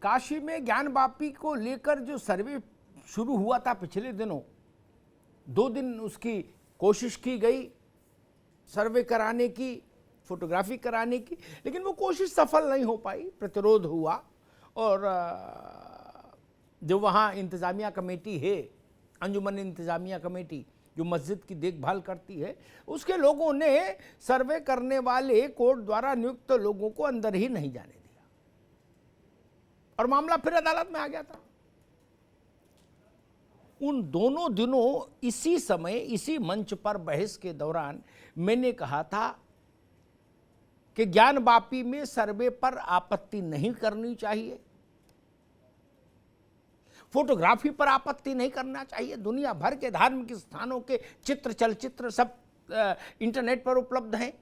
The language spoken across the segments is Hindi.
काशी में ज्ञानवापी को लेकर जो सर्वे शुरू हुआ था पिछले दिनों, 2 दिन उसकी कोशिश की गई सर्वे कराने की, फोटोग्राफी कराने की, लेकिन वो कोशिश सफल नहीं हो पाई, प्रतिरोध हुआ। और जो वहाँ इंतज़ामिया कमेटी है, अंजुमन इंतज़ामिया कमेटी जो मस्जिद की देखभाल करती है, उसके लोगों ने सर्वे करने वाले कोर्ट द्वारा नियुक्त लोगों को अंदर ही नहीं जाने दिया और मामला फिर अदालत में आ गया था। उन दोनों दिनों इसी समय इसी मंच पर बहस के दौरान मैंने कहा था कि ज्ञानवापी में सर्वे पर आपत्ति नहीं करनी चाहिए, फोटोग्राफी पर आपत्ति नहीं करना चाहिए। दुनिया भर के धार्मिक स्थानों के चित्र, चलचित्र सब इंटरनेट पर उपलब्ध हैं,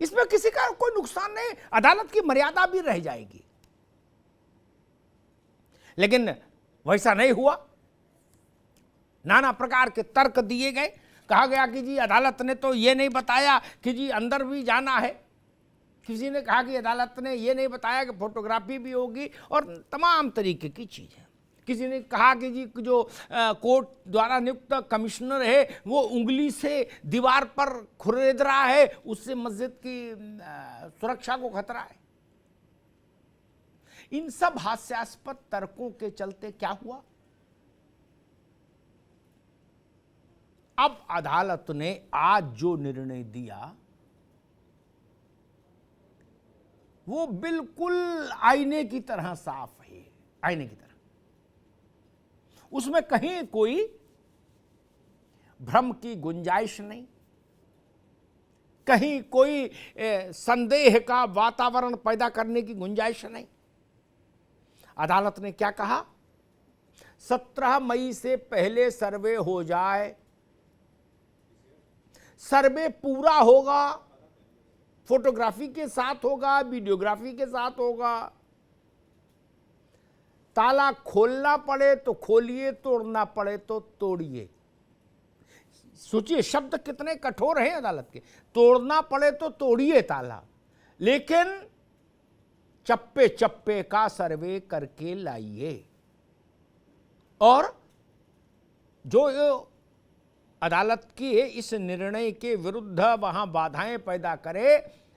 इसमें किसी का कोई नुकसान नहीं, अदालत की मर्यादा भी रह जाएगी। लेकिन वैसा नहीं हुआ, नाना प्रकार के तर्क दिए गए। कहा गया कि जी अदालत ने तो ये नहीं बताया कि जी अंदर भी जाना है, किसी ने कहा कि अदालत ने ये नहीं बताया कि फोटोग्राफी भी होगी, और तमाम तरीके की चीज़ें। किसी ने कहा कि जी जो कोर्ट द्वारा नियुक्त कमिश्नर है वो उंगली से दीवार पर खुरेद रहा है, उससे मस्जिद की सुरक्षा को खतरा है। इन सब हास्यास्पद तर्कों के चलते क्या हुआ, अब अदालत ने आज जो निर्णय दिया वो बिल्कुल आईने की तरह साफ है, आईने की तरह। उसमें कहीं कोई भ्रम की गुंजाइश नहीं, कहीं कोई संदेह का वातावरण पैदा करने की गुंजाइश नहीं। अदालत ने क्या कहा, 17 मई से पहले सर्वे हो जाए, सर्वे पूरा होगा, फोटोग्राफी के साथ होगा, वीडियोग्राफी के साथ होगा। ताला खोलना पड़े तो खोलिए, तोड़ना पड़े तो तोड़िए। सोचिए शब्द कितने कठोर हैं अदालत के, तोड़ना पड़े तो तोड़िए ताला, लेकिन चप्पे चप्पे का सर्वे करके लाइए। और जो अदालत के इस निर्णय के विरुद्ध वहां बाधाएं पैदा करे,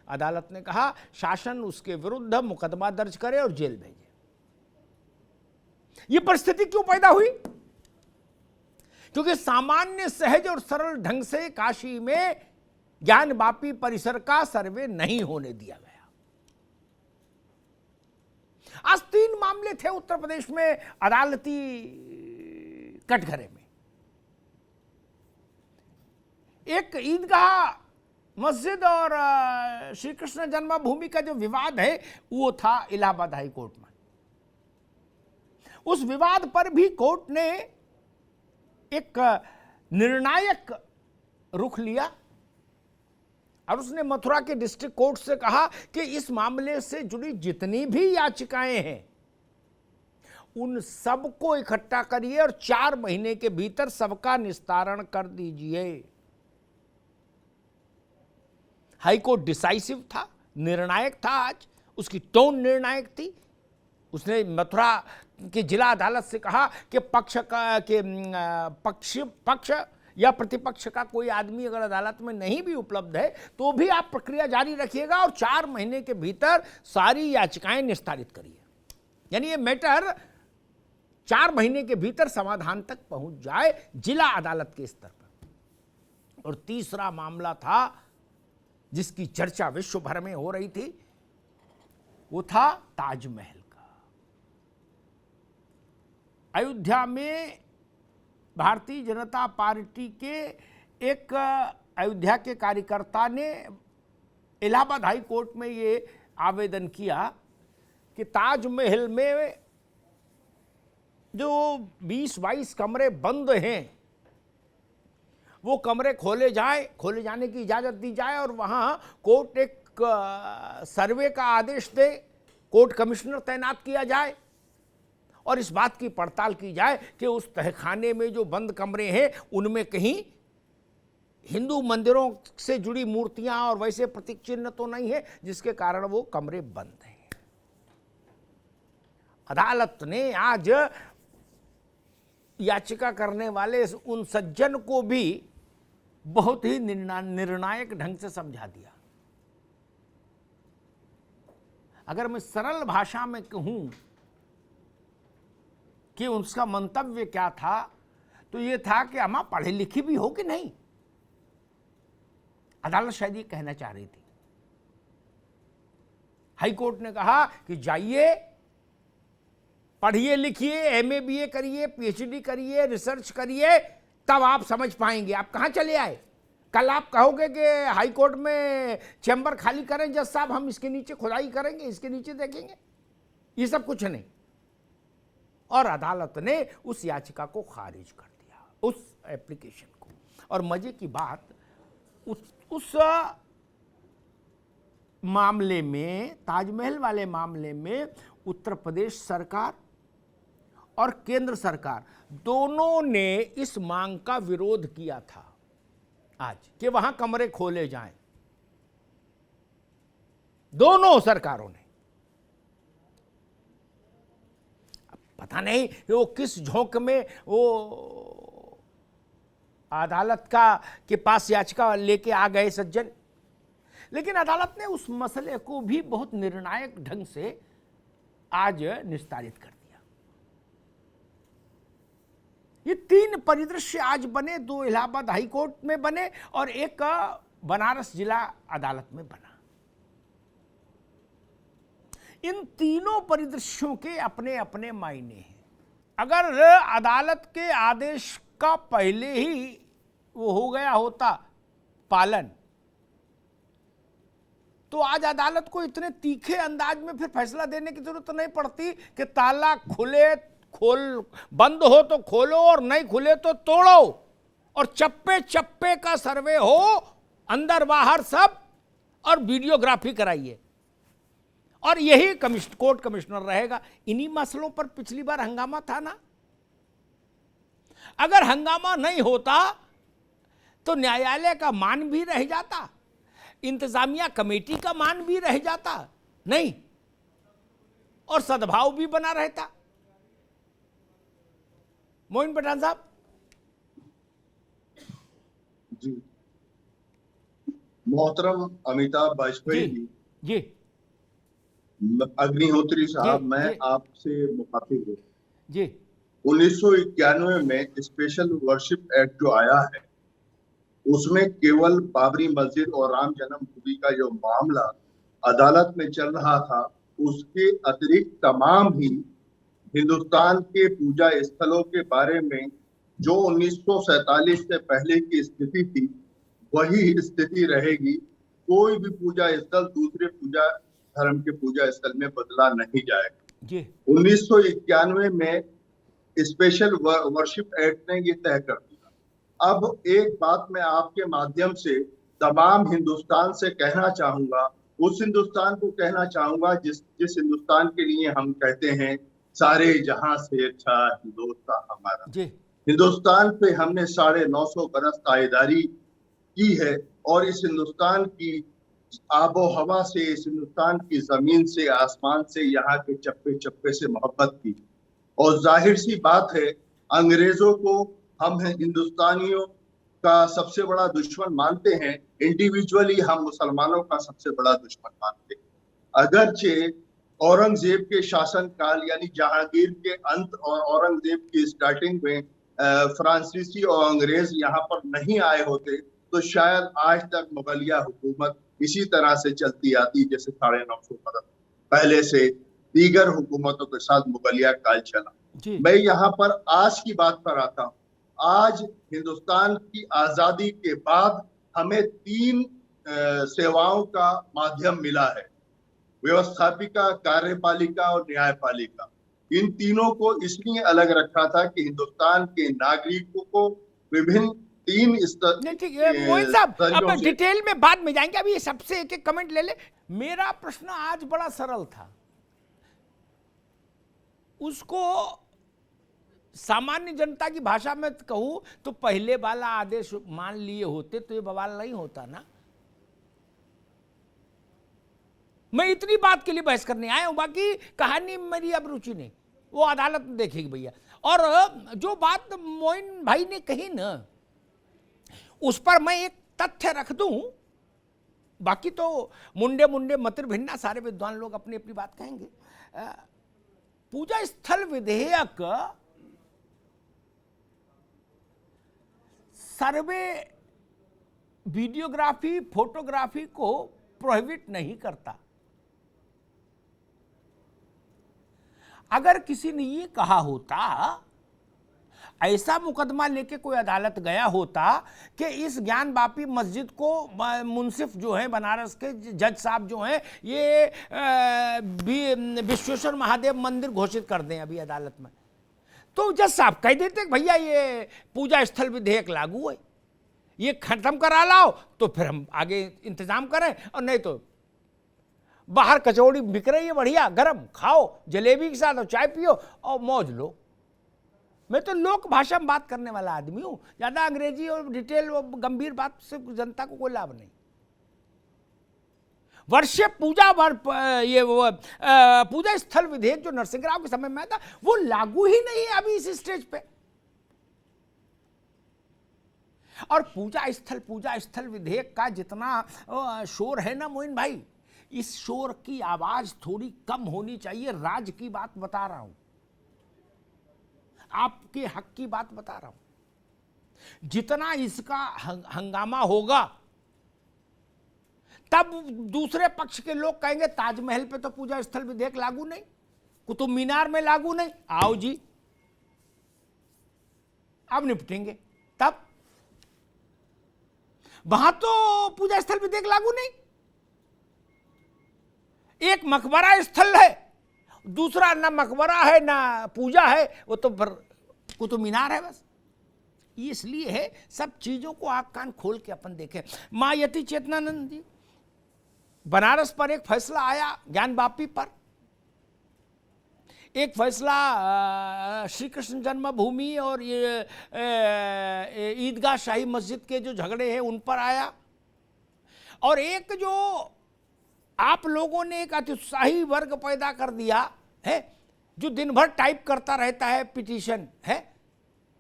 अदालत ने कहा शासन उसके विरुद्ध मुकदमा दर्ज करे और जेल भेजे। यह परिस्थिति क्यों पैदा हुई, क्योंकि सामान्य, सहज और सरल ढंग से काशी में ज्ञानवापी परिसर का सर्वे नहीं होने दिया गया। आज 3 मामले थे उत्तर प्रदेश में अदालती कटघरे में। एक ईदगाह मस्जिद और श्री कृष्ण जन्मभूमि का जो विवाद है वो था इलाहाबाद हाई कोर्ट में। उस विवाद पर भी कोर्ट ने एक निर्णायक रुख लिया और उसने मथुरा के डिस्ट्रिक्ट कोर्ट से कहा कि इस मामले से जुड़ी जितनी भी याचिकाएं हैं उन सबको इकट्ठा करिए और 4 महीने के भीतर सबका निस्तारण कर दीजिए। हाईकोर्ट डिसाइसिव था, निर्णायक था, आज उसकी टोन निर्णायक थी। उसने मथुरा की जिला अदालत से कहा कि पक्ष या प्रतिपक्ष का कोई आदमी अगर अदालत में नहीं भी उपलब्ध है तो भी आप प्रक्रिया जारी रखिएगा और 4 महीने के भीतर सारी याचिकाएं निस्तारित करिए। यानी ये मैटर 4 महीने के भीतर समाधान तक पहुंच जाए जिला अदालत के स्तर पर। और तीसरा मामला था जिसकी चर्चा विश्व भर में हो रही थी, वो था ताजमहल का। अयोध्या में भारतीय जनता पार्टी के एक अयोध्या के कार्यकर्ता ने इलाहाबाद हाई कोर्ट में ये आवेदन किया कि ताजमहल में जो 20-22 कमरे बंद हैं वो कमरे खोले जाने की इजाज़त दी जाए और वहाँ कोर्ट एक सर्वे का आदेश दे, कोर्ट कमिश्नर तैनात किया जाए और इस बात की पड़ताल की जाए कि उस तहखाने में जो बंद कमरे हैं उनमें कहीं हिंदू मंदिरों से जुड़ी मूर्तियां और वैसे प्रतीक चिन्ह तो नहीं है जिसके कारण वो कमरे बंद हैं। अदालत ने आज याचिका करने वाले उन सज्जन को भी बहुत ही निर्णायक ढंग से समझा दिया। अगर मैं सरल भाषा में कहूं कि उसका मंतव्य क्या था, तो यह था कि अम्मा पढ़े लिखी भी हो कि नहीं। अदालत शायद ये कहना चाह रही थी। हाई कोर्ट ने कहा कि जाइए, पढ़िए लिखिए, एमए बीए करिए, पीएचडी करिए, रिसर्च करिए, तब आप समझ पाएंगे। आप कहां चले आए? कल आप कहोगे कि हाई कोर्ट में चैम्बर खाली करें जज साहब, हम इसके नीचे खुदाई करेंगे, इसके नीचे देखेंगे। ये सब कुछ नहीं। और अदालत ने उस याचिका को खारिज कर दिया, उस एप्लीकेशन को। और मजे की बात, उस मामले में, ताजमहल वाले मामले में, उत्तर प्रदेश सरकार और केंद्र सरकार दोनों ने इस मांग का विरोध किया था आज कि वहां कमरे खोले जाएं। दोनों सरकारों ने। पता नहीं वो किस झोंक में वो अदालत के पास याचिका लेके आ गए सज्जन, लेकिन अदालत ने उस मसले को भी बहुत निर्णायक ढंग से आज निस्तारित कर दिया। ये तीन परिदृश्य आज बने, दो इलाहाबाद हाई कोर्ट में बने और एक बनारस जिला अदालत में बना। इन तीनों परिदृश्यों के अपने अपने मायने हैं। अगर अदालत के आदेश का पहले ही वो हो गया होता पालन, तो आज अदालत को इतने तीखे अंदाज में फिर फैसला देने की जरूरत नहीं पड़ती कि ताला बंद हो तो खोलो और नहीं खुले तो तोड़ो, और चप्पे चप्पे का सर्वे हो, अंदर बाहर सब, और वीडियोग्राफी कराइए। और यही कोर्ट कमिश्नर रहेगा। इन्हीं मसलों पर पिछली बार हंगामा था ना। अगर हंगामा नहीं होता तो न्यायालय का मान भी रह जाता, इंतजामिया कमेटी का मान भी रह जाता नहीं, और सद्भाव भी बना रहता। मोइन पठान साहब जी, मोहतरम अमिताभ वाजपेयी जी, अग्निहोत्री साहब, मैं आपसे मुखातिब हूँ जी। 1991 में स्पेशल वर्शिप एक्ट जो आया है, उसमें केवल बाबरी मस्जिद और राम जन्मभूमि का जो मामला अदालत में चल रहा था, उसके अतिरिक्त तमाम ही हिंदुस्तान के पूजा स्थलों के बारे में जो 1947 से पहले की स्थिति थी, वही स्थिति रहेगी। कोई भी पूजा स्थल दूसरे पूजा धर्म के पूजा स्थल में बदला नहीं जाएगा। 1991 में स्पेशल वर्शिप एक्ट ने ये तय कर दिया। अब एक बात मैं आपके माध्यम से तमाम हिंदुस्तान से कहना चाहूंगा, उस हिंदुस्तान को कहना चाहूंगा जिस हिंदुस्तान के लिए हम कहते हैं सारे जहां से अच्छा हिंदुस्तान हमारा। हिंदुस्तान पे हमने 950 बरस तायेदारी की है, और इस हिंदुस्तान की आबो हवा से, इस हिंदुस्तान की जमीन से, आसमान से, यहाँ के चप्पे चप्पे से मोहब्बत की। और जाहिर सी बात है, अंग्रेजों को हम हिंदुस्तानियों का सबसे बड़ा दुश्मन मानते हैं, इंडिविजुअली हम मुसलमानों का सबसे बड़ा दुश्मन मानते हैं। अगरचे औरंगजेब के शासन काल यानी जहांगीर के अंत और औरंगजेब की स्टार्टिंग में फ्रांसीसी और अंग्रेज यहाँ पर नहीं आए होते, तो शायद आज तक मुगलिया हुकूमत इसी तरह से चलती आती जैसे 950 बरस पहले से दीगर हुकूमतों के साथ मुगलिया काल चला। मैं यहाँ पर आज की बात पर आता हूँ। आज हिंदुस्तान की आजादी के बाद हमें 3 सेवाओं का माध्यम मिला है, व्यवस्थापिका, कार्यपालिका और न्यायपालिका। इन तीनों को इसलिए अलग रखा था कि हिंदुस्तान के नागरिकों को विभिन्न 3 मोहित साहब, अब डिटेल में बाद में जाएंगे, अभी सबसे एक एक कमेंट ले ले। मेरा प्रश्न आज बड़ा सरल था, उसको सामान्य जनता की भाषा में कहूं तो पहले वाला आदेश मान लिए होते तो ये बवाल नहीं होता ना। मैं इतनी बात के लिए बहस करने आया हूं, बाकी कहानी मेरी अब रुचि नहीं। वो अदालत में देखेगी भैया। और जो बात मोइन भाई ने कही ना, उस पर मैं एक तथ्य रख दूं, बाकी तो मुंडे मुंडे मतिर भिन्ना सारे विद्वान लोग अपनी अपनी बात कहेंगे। पूजा स्थल विधेयक सर्वे, वीडियोग्राफी, फोटोग्राफी को प्रोहिबिट नहीं करता। अगर किसी ने ये कहा होता, ऐसा मुकदमा लेके कोई अदालत गया होता कि इस ज्ञान वापी मस्जिद को मुंसिफ जो है बनारस के जज साहब जो हैं ये विश्वेश्वर महादेव मंदिर घोषित कर दें अभी अदालत में, तो जज साहब कह देते भैया ये पूजा स्थल विधेयक लागू है, ये खत्म करा लाओ तो फिर हम आगे इंतजाम करें, और नहीं तो बाहर कचौड़ी बिक रही है बढ़िया गरम, खाओ जलेबी के साथ और चाय पियो और मौज लो। मैं तो लोक भाषा में बात करने वाला आदमी हूं, ज्यादा अंग्रेजी और डिटेल और गंभीर बात से जनता को कोई लाभ नहीं। वर्षीय पूजा पूजा स्थल विधेयक जो नरसिंह राव के समय में था वो लागू ही नहीं है अभी इस स्टेज पे। और पूजा स्थल विधेयक का जितना शोर है ना मोइन भाई, इस शोर की आवाज थोड़ी कम होनी चाहिए। राज्य की बात बता रहा हूं, आपके हक की बात बता रहा हूं। जितना इसका हंगामा होगा तब दूसरे पक्ष के लोग कहेंगे ताजमहल पे तो पूजा स्थल विधेयक लागू नहीं, कुतुब मीनार में लागू नहीं, आओ जी अब निपटेंगे। तब वहां तो पूजा स्थल विधेयक लागू नहीं। एक मकबरा स्थल है, दूसरा ना मकबरा है ना पूजा है, वो तो फिर कुतुब मीनार है बस। इसलिए है सब चीजों को आंख कान खोल के अपन देखें। मां यति चेतनानंद जी, बनारस पर एक फैसला आया ज्ञान वापी पर, एक फैसला श्री कृष्ण जन्मभूमि और ये ईदगाह शाही मस्जिद के जो झगड़े हैं उन पर आया, और एक जो आप लोगों ने एक अत्युत्साही वर्ग पैदा कर दिया है जो दिन भर टाइप करता रहता है पिटीशन है,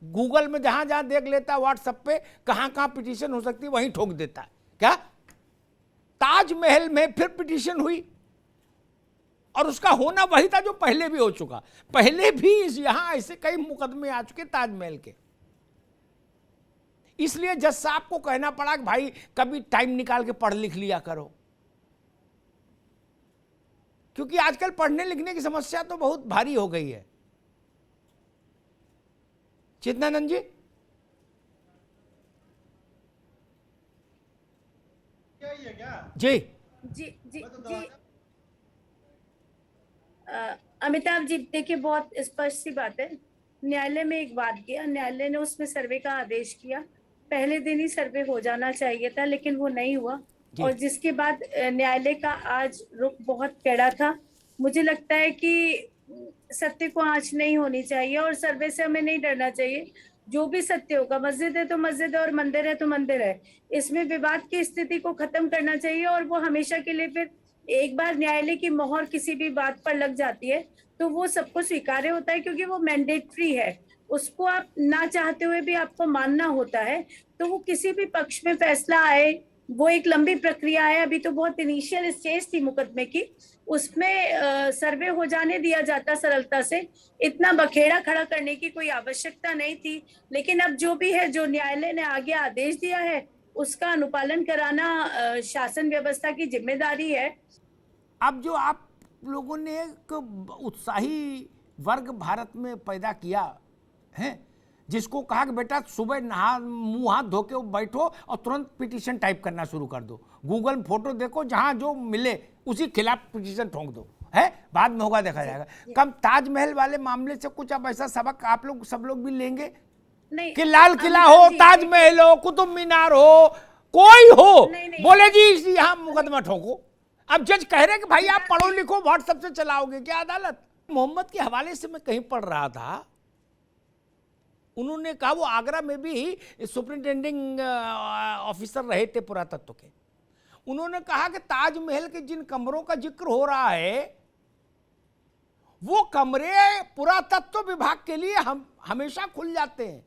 गूगल में जहां जहां देख लेता है, व्हाट्सएप पे कहां कहां पिटीशन हो सकती है वहीं ठोक देता है। क्या ताजमहल में फिर पिटीशन हुई, और उसका होना वही था जो पहले भी हो चुका। पहले भी यहां ऐसे कई मुकदमे आ चुके ताजमहल के। इसलिए जज साहब को कहना पड़ा कि भाई कभी टाइम निकाल के पढ़ लिख लिया करो, क्योंकि आजकल पढ़ने लिखने की समस्या तो बहुत भारी हो गई है। चेतनानंद जी, जी जी जी जी अमिताभ जी, देखिए बहुत स्पष्ट सी बात है। न्यायालय में एक बात किया, न्यायालय ने उसमें सर्वे का आदेश किया, पहले दिन ही सर्वे हो जाना चाहिए था, लेकिन वो नहीं हुआ, और जिसके बाद न्यायालय का आज रुख बहुत कड़ा था। मुझे लगता है कि सत्य को आंच नहीं होनी चाहिए और सर्वे से हमें नहीं डरना चाहिए। जो भी सत्य होगा, मस्जिद है तो मस्जिद है और मंदिर है तो मंदिर है, इसमें विवाद की स्थिति को खत्म करना चाहिए। और वो हमेशा के लिए, फिर एक बार न्यायालय की मोहर किसी भी बात पर लग जाती है तो वो सबको स्वीकार्य होता है, क्योंकि वो मैंडेटरी है, उसको आप ना चाहते हुए भी आपको मानना होता है। तो वो किसी भी पक्ष में फैसला आए, वो एक लंबी प्रक्रिया है, अभी तो बहुत इनिशियल स्टेज थी मुकदमे की, उसमें सर्वे हो जाने दिया जाता सरलता से, इतना बखेड़ा खड़ा करने की कोई आवश्यकता नहीं थी। लेकिन अब जो भी है, जो न्यायालय ने आगे आदेश दिया है उसका अनुपालन कराना शासन व्यवस्था की जिम्मेदारी है। अब जो आप लोगों ने एक उत्साही वर्ग भारत में पैदा किया है, जिसको कहा कि बेटा सुबह नहा मुंह हाथ धो के बैठो और तुरंत पिटीशन टाइप करना शुरू कर दो, गूगल में फोटो देखो, जहां जो मिले उसी खिलाफ पिटीशन ठोक दो, है बाद में होगा देखा जाएगा। कम ताजमहल वाले मामले से कुछ अब ऐसा सबक आप लोग सब लोग भी लेंगे नहीं, कि लाल किला हो, ताजमहल हो, कुतुब मीनार हो, कोई हो, बोले जी यहाँ मुकदमा ठोको। अब जज कह रहे कि भाई आप पढ़ो लिखो, व्हाट्सएप से चलाओगे क्या अदालत? मोहम्मद के हवाले से मैं कहीं पढ़ रहा था, उन्होंने कहा, वो आगरा में भी सुपरिंटेंडिंग ऑफिसर रहे थे पुरातत्व के, उन्होंने कहा कि ताजमहल के जिन कमरों का जिक्र हो रहा है वो कमरे पुरातत्व विभाग के लिए हम हमेशा खुल जाते हैं।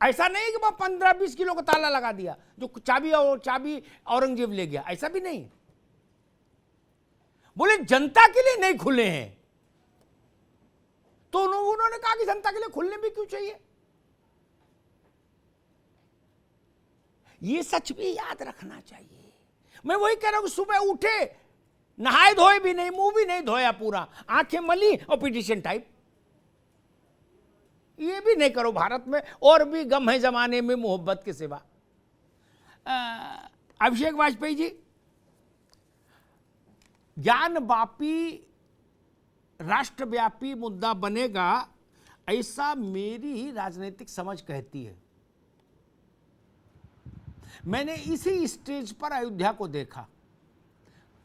ऐसा नहीं कि वो 15-20 किलो का ताला लगा दिया, जो चाबी औरंगजेब ले गया, ऐसा भी नहीं। बोले जनता के लिए नहीं खुले हैं, तो उन्होंने कहा कि जनता के लिए खुलने भी क्यों चाहिए। ये सच भी याद रखना चाहिए। मैं वही कह रहा हूं कि सुबह उठे, नहाए धोए भी नहीं, मुंह भी नहीं धोया, पूरा आंखें मली और पिटीशन टाइप। ये भी नहीं करो भारत में, और भी गम है जमाने में मोहब्बत के सिवा। अभिषेक वाजपेयी जी, ज्ञानवापी राष्ट्रव्यापी मुद्दा बनेगा, ऐसा मेरी ही राजनीतिक समझ कहती है। मैंने इसी स्टेज पर अयोध्या को देखा,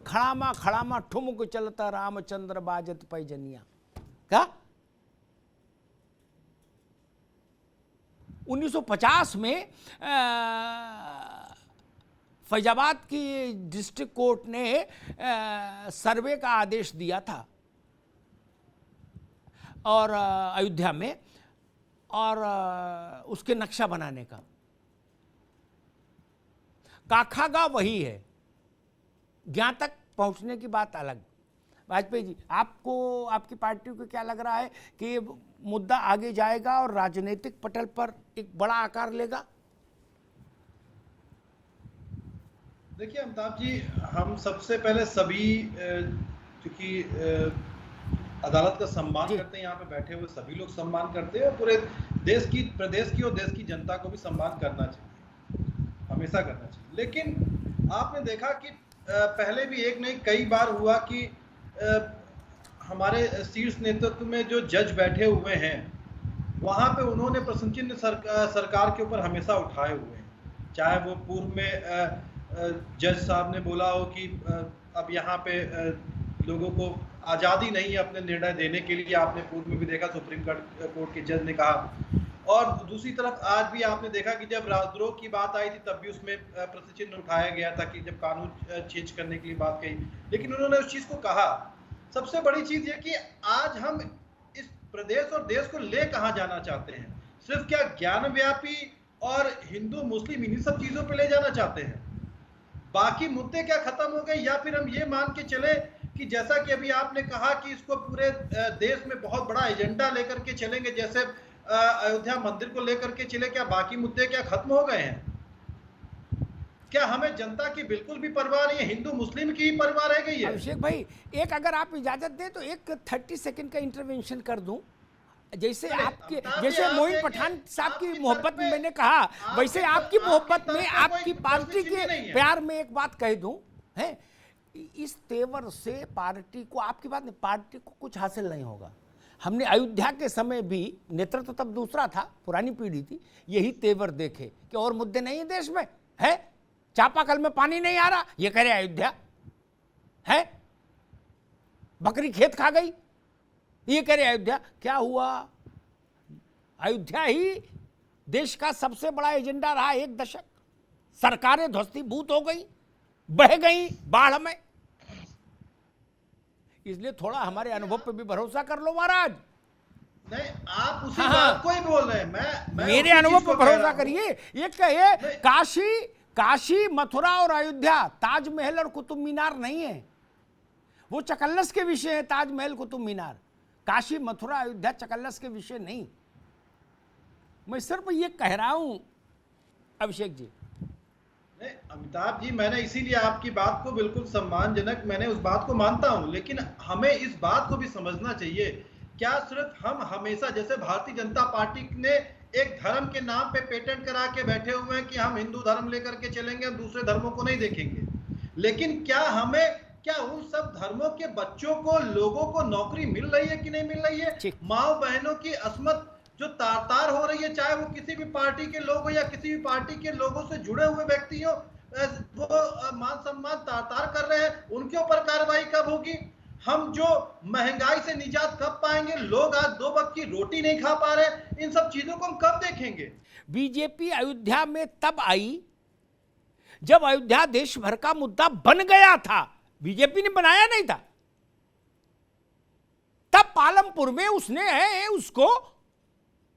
खड़ामा ठुमक चलता रामचंद्र बाजत पैजनिया। क्या 1950 में फैजाबाद की डिस्ट्रिक्ट कोर्ट ने सर्वे का आदेश दिया था और अयोध्या में, और उसके नक्शा बनाने का। काखागा वही है, ज्ञान तक पहुंचने की बात अलग। वाजपेयी जी, आपको, आपकी पार्टी को क्या लग रहा है कि ये मुद्दा आगे जाएगा और राजनीतिक पटल पर एक बड़ा आकार लेगा? देखिए अमिताभ जी, हम सबसे पहले सभी क्योंकि अदालत का सम्मान करते हैं, यहाँ पे बैठे हुए सभी लोग सम्मान करते हैं, और पूरे देश की, प्रदेश की और देश की जनता को भी सम्मान करना चाहिए, हमेशा करना चाहिए। लेकिन आपने देखा कि पहले भी एक नहीं कई बार हुआ कि हमारे शीर्ष नेतृत्व में जो जज बैठे हुए हैं, वहाँ पे उन्होंने प्रश्न चिन्ह सरकार के ऊपर हमेशा उठाए हुए हैं। चाहे वो पूर्व में जज साहब ने बोला हो कि अब यहाँ पे लोगों को आज़ादी नहीं है अपने निर्णय देने के लिए, आपने पूर्व में भी देखा सुप्रीम कोर्ट के जज ने कहा। और दूसरी तरफ आज भी आपने देखा कि जब राजद्रोह की बात आई थी तब भी उसमें प्रश्न चिन्ह उठाया गया था कि जब कानून चेंज करने के लिए बात कही, लेकिन उन्होंने उस चीज को कहा। सबसे बड़ी चीज ये कि आज हम इस प्रदेश और देश को ले कहां जाना चाहते हैं? सिर्फ क्या ज्ञानव्यापी और हिंदू मुस्लिम इन्हीं सब चीजों पे ले जाना चाहते हैं? बाकी मुद्दे क्या खत्म हो गए? या फिर हम ये मान के चले कि जैसा कि अभी आपने कहा कि इसको पूरे देश में बहुत बड़ा एजेंडा लेकर के चलेंगे, जैसे अयोध्या मंदिर को लेकर के चले, क्या बाकी मुद्दे क्या खत्म हो गए हैं? क्या हमें जनता की बिल्कुल भी परवाह नहीं है? हिंदू मुस्लिम की ही परवाह रह गई है? अभिषेक भाई, एक अगर आप इजाजत दें तो एक 30 सेकंड का इंटरवेंशन कर दूं। जैसे आपके, जैसे मोइन पठान साहब की मोहब्बत में मैंने कहा, वैसे आपकी मोहब्बत में, आपकी पार्टी के प्यार में एक बात कह दूं, है इस तेवर से पार्टी को, आपकी बात नहीं, पार्टी को कुछ हासिल नहीं होगा। हमने अयोध्या के समय भी, नेतृत्व तब दूसरा था, पुरानी पीढ़ी थी, यही तेवर देखे कि और मुद्दे नहीं है देश में, है चापाकल में पानी नहीं आ रहा, ये कह रहे अयोध्या है, बकरी खेत खा गई, ये कह रहे अयोध्या। क्या हुआ? अयोध्या ही देश का सबसे बड़ा एजेंडा रहा 1 दशक। सरकारें ध्वस्तीभूत हो गई, बह गई बाढ़ में। इसलिए थोड़ा हमारे अनुभव पे भी भरोसा कर लो महाराज। नहीं, आप उसी बात को ही बोल रहे हैं। मैं मेरे अनुभव पे भरोसा करिए। ये कहिए काशी मथुरा और अयोध्या ताजमहल और कुतुब मीनार नहीं है, वो चकल्लस के विषय है। ताजमहल कुतुब मीनार, काशी मथुरा अयोध्या चकल्लस के विषय नहीं। मैं सिर्फ ये कह रहा हूं अभिषेक जी। नहीं अमिताभ जी, मैंने इसीलिए आपकी बात को बिल्कुल सम्मानजनक, मैंने उस बात को मानता हूं, लेकिन हमें इस बात को भी समझना चाहिए, क्या सिर्फ हम हमेशा, जैसे भारतीय जनता पार्टी ने एक धर्म के नाम पे पेटेंट करा के बैठे हुए हैं कि हम हिंदू धर्म लेकर के चलेंगे, हम दूसरे धर्मों को नहीं देखेंगे, लेकिन क्या उन सब धर्मों के बच्चों को, लोगों को नौकरी मिल रही है कि नहीं मिल रही है? माँ बहनों की अस्मत जो तार हो रही है, चाहे वो किसी भी पार्टी के लोग हो या किसी भी पार्टी के लोगों से जुड़े हुए व्यक्ति हो, वो मान सम्मान तार कर रहे हैं, उनके ऊपर कार्रवाई कब होगी? हम जो महंगाई से निजात कब पाएंगे? लोग आज 2 वक्त की रोटी नहीं खा पा रहे, इन सब चीजों को हम कब देखेंगे? बीजेपी अयोध्या में तब आई जब अयोध्या देश भर का मुद्दा बन गया था, बीजेपी ने बनाया नहीं था। तब पालमपुर में उसने उसको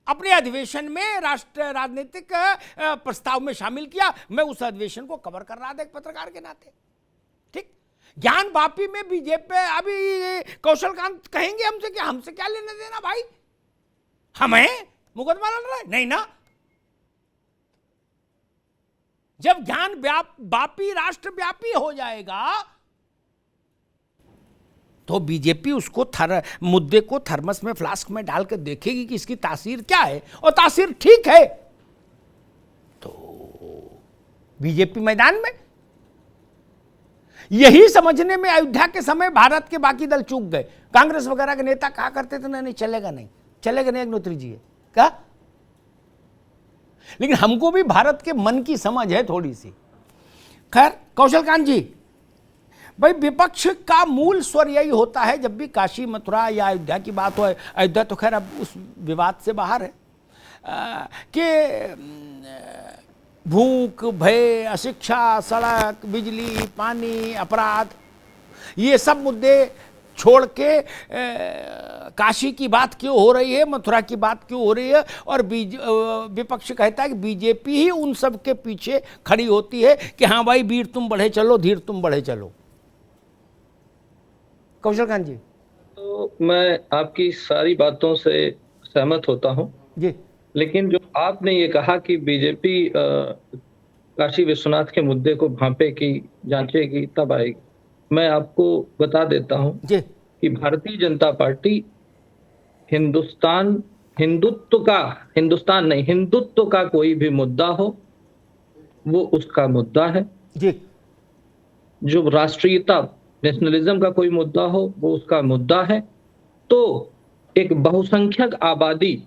अपने अधिवेशन में राष्ट्र राजनीतिक प्रस्ताव में शामिल किया। मैं उस अधिवेशन को कवर कर रहा था एक पत्रकार के नाते। ठीक, ज्ञान वापी में बीजेपी, अभी कौशलकांत कहेंगे हमसे कि हमसे क्या लेना देना भाई, हमें मुकदमा लड़ रहा है, नहीं ना। जब ज्ञान वापी राष्ट्रव्यापी हो जाएगा तो बीजेपी उसको मुद्दे को थर्मस में, फ्लास्क में डाल के देखेगी कि इसकी तासीर क्या है, और तासीर ठीक है तो बीजेपी मैदान में। यही समझने में अयोध्या के समय भारत के बाकी दल चूक गए। कांग्रेस वगैरह के नेता कहा करते थे नहीं चलेगा, नहीं चलेगा, नहीं अग्निहोत्री जी है कहा। लेकिन हमको भी भारत के मन की समझ है थोड़ी सी। खैर कौशलकांत जी, भाई विपक्ष का मूल स्वर यही होता है जब भी काशी मथुरा या अयोध्या की बात हो। अयोध्या तो खैर अब उस विवाद से बाहर है कि भूख, भय, अशिक्षा, सड़क, बिजली, पानी, अपराध, ये सब मुद्दे छोड़ के काशी की बात क्यों हो रही है, मथुरा की बात क्यों हो रही है, और विपक्ष कहता है कि बीजेपी ही उन सब के पीछे खड़ी होती है कि हाँ भाई वीर तुम बढ़े चलो, धीर तुम बढ़े चलो। कौशलकांत जी। तो मैं आपकी सारी बातों से सहमत होता हूं जी, लेकिन जो आपने ये कहा कि बीजेपी काशी विश्वनाथ के मुद्दे को भांपेगी, जांचेगी, तब आएगी, मैं आपको बता देता हूं जी, कि भारतीय जनता पार्टी हिंदुत्व का कोई भी मुद्दा हो वो उसका मुद्दा है जी, जो राष्ट्रीयता, नेशनलिज्म का कोई मुद्दा हो वो उसका मुद्दा है। तो एक बहुसंख्यक आबादी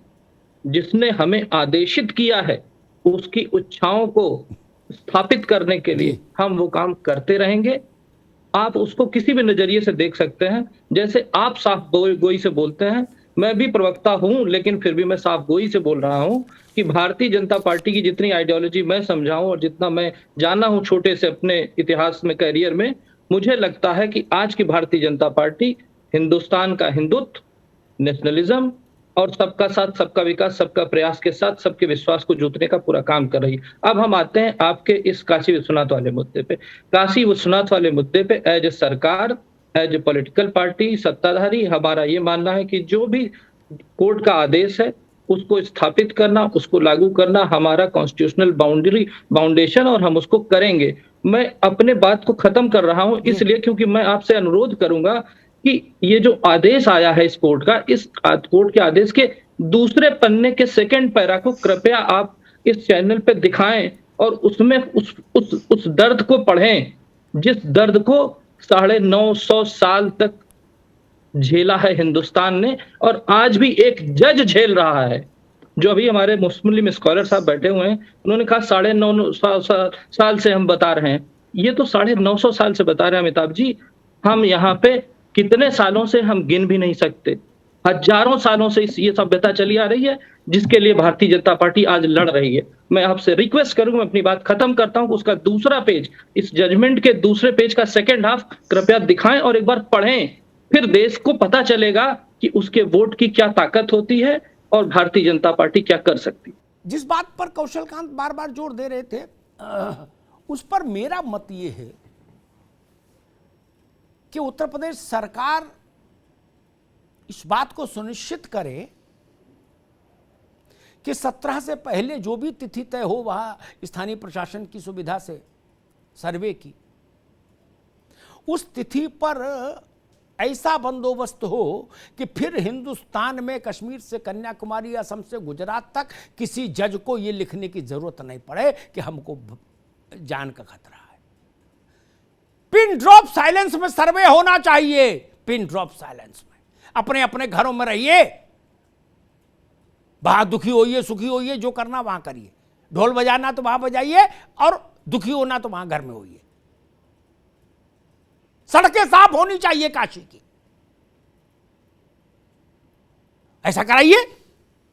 जिसने हमें आदेशित किया है उसकी इच्छाओं को स्थापित करने के लिए हम वो काम करते रहेंगे। आप उसको किसी भी नजरिए से देख सकते हैं। जैसे आप साफ गोई से बोलते हैं, मैं भी प्रवक्ता हूं लेकिन फिर भी मैं साफ गोई से बोल रहा हूं कि भारतीय जनता पार्टी की जितनी आइडियोलॉजी मैं समझाऊं और जितना मैं जाना हूं छोटे से अपने इतिहास में, करियर में, मुझे लगता है कि आज की भारतीय जनता पार्टी हिंदुस्तान का हिंदुत्व, नेशनलिज्म और सबका साथ सबका विकास, सबका प्रयास के साथ सबके विश्वास को जीतने का पूरा काम कर रही है। अब हम आते हैं आपके इस काशी विश्वनाथ वाले मुद्दे पे। काशी विश्वनाथ वाले मुद्दे पे एज ए सरकार, एज ए पॉलिटिकल पार्टी, सत्ताधारी, हमारा ये मानना है कि जो भी कोर्ट का आदेश है उसको स्थापित करना, उसको लागू करना हमारा कॉन्स्टिट्यूशनल बाउंडेशन, और हम उसको करेंगे। मैं अपने बात को खत्म कर रहा हूं इसलिए क्योंकि मैं आपसे अनुरोध करूंगा कि ये जो आदेश आया है इस कोर्ट का, इस कोर्ट के आदेश के दूसरे पन्ने के सेकंड पैरा को कृपया आप इस चैनल पे दिखाएं और उसमें उस दर्द को पढ़ें जिस दर्द को 950 साल तक झेला है हिंदुस्तान ने, और आज भी एक जज झेल रहा है। जो अभी हमारे मुस्लिम स्कॉलर साहब बैठे हुए हैं, उन्होंने कहा 950 साल से हम बता रहे हैं। ये तो 950 साल से बता रहे हैं अमिताभ जी। हम यहाँ पे कितने सालों से हम गिन भी नहीं सकते। हजारों सालों से ये सभ्यता चली आ रही है जिसके लिए भारतीय जनता पार्टी आज लड़ रही है। मैं आपसे रिक्वेस्ट करूंगा, मैं अपनी बात खत्म करता हूं, उसका दूसरा पेज, इस जजमेंट के दूसरे पेज का सेकंड हाफ कृपया दिखाएं और एक बार पढ़ें, फिर देश को पता चलेगा कि उसके वोट की क्या ताकत होती है और भारतीय जनता पार्टी क्या कर सकती है। जिस बात पर कौशलकांत बार बार जोर दे रहे थे उस पर मेरा मत ये है कि उत्तर प्रदेश सरकार इस बात को सुनिश्चित करे कि 17 से पहले जो भी तिथि तय हो वहां स्थानीय प्रशासन की सुविधा से सर्वे की, उस तिथि पर ऐसा बंदोबस्त हो कि फिर हिंदुस्तान में कश्मीर से कन्याकुमारी, असम से गुजरात तक किसी जज को यह लिखने की जरूरत नहीं पड़े कि हमको जान का खतरा है। पिन ड्रॉप साइलेंस में सर्वे होना चाहिए, पिन ड्रॉप साइलेंस में। अपने अपने घरों में रहिए, वहां दुखी होइए, सुखी होइए, जो करना वहां करिए। ढोल बजाना तो वहां बजाइए और दुखी होना तो वहां घर में होइए। सड़कें साफ होनी चाहिए काशी की, ऐसा कराइए,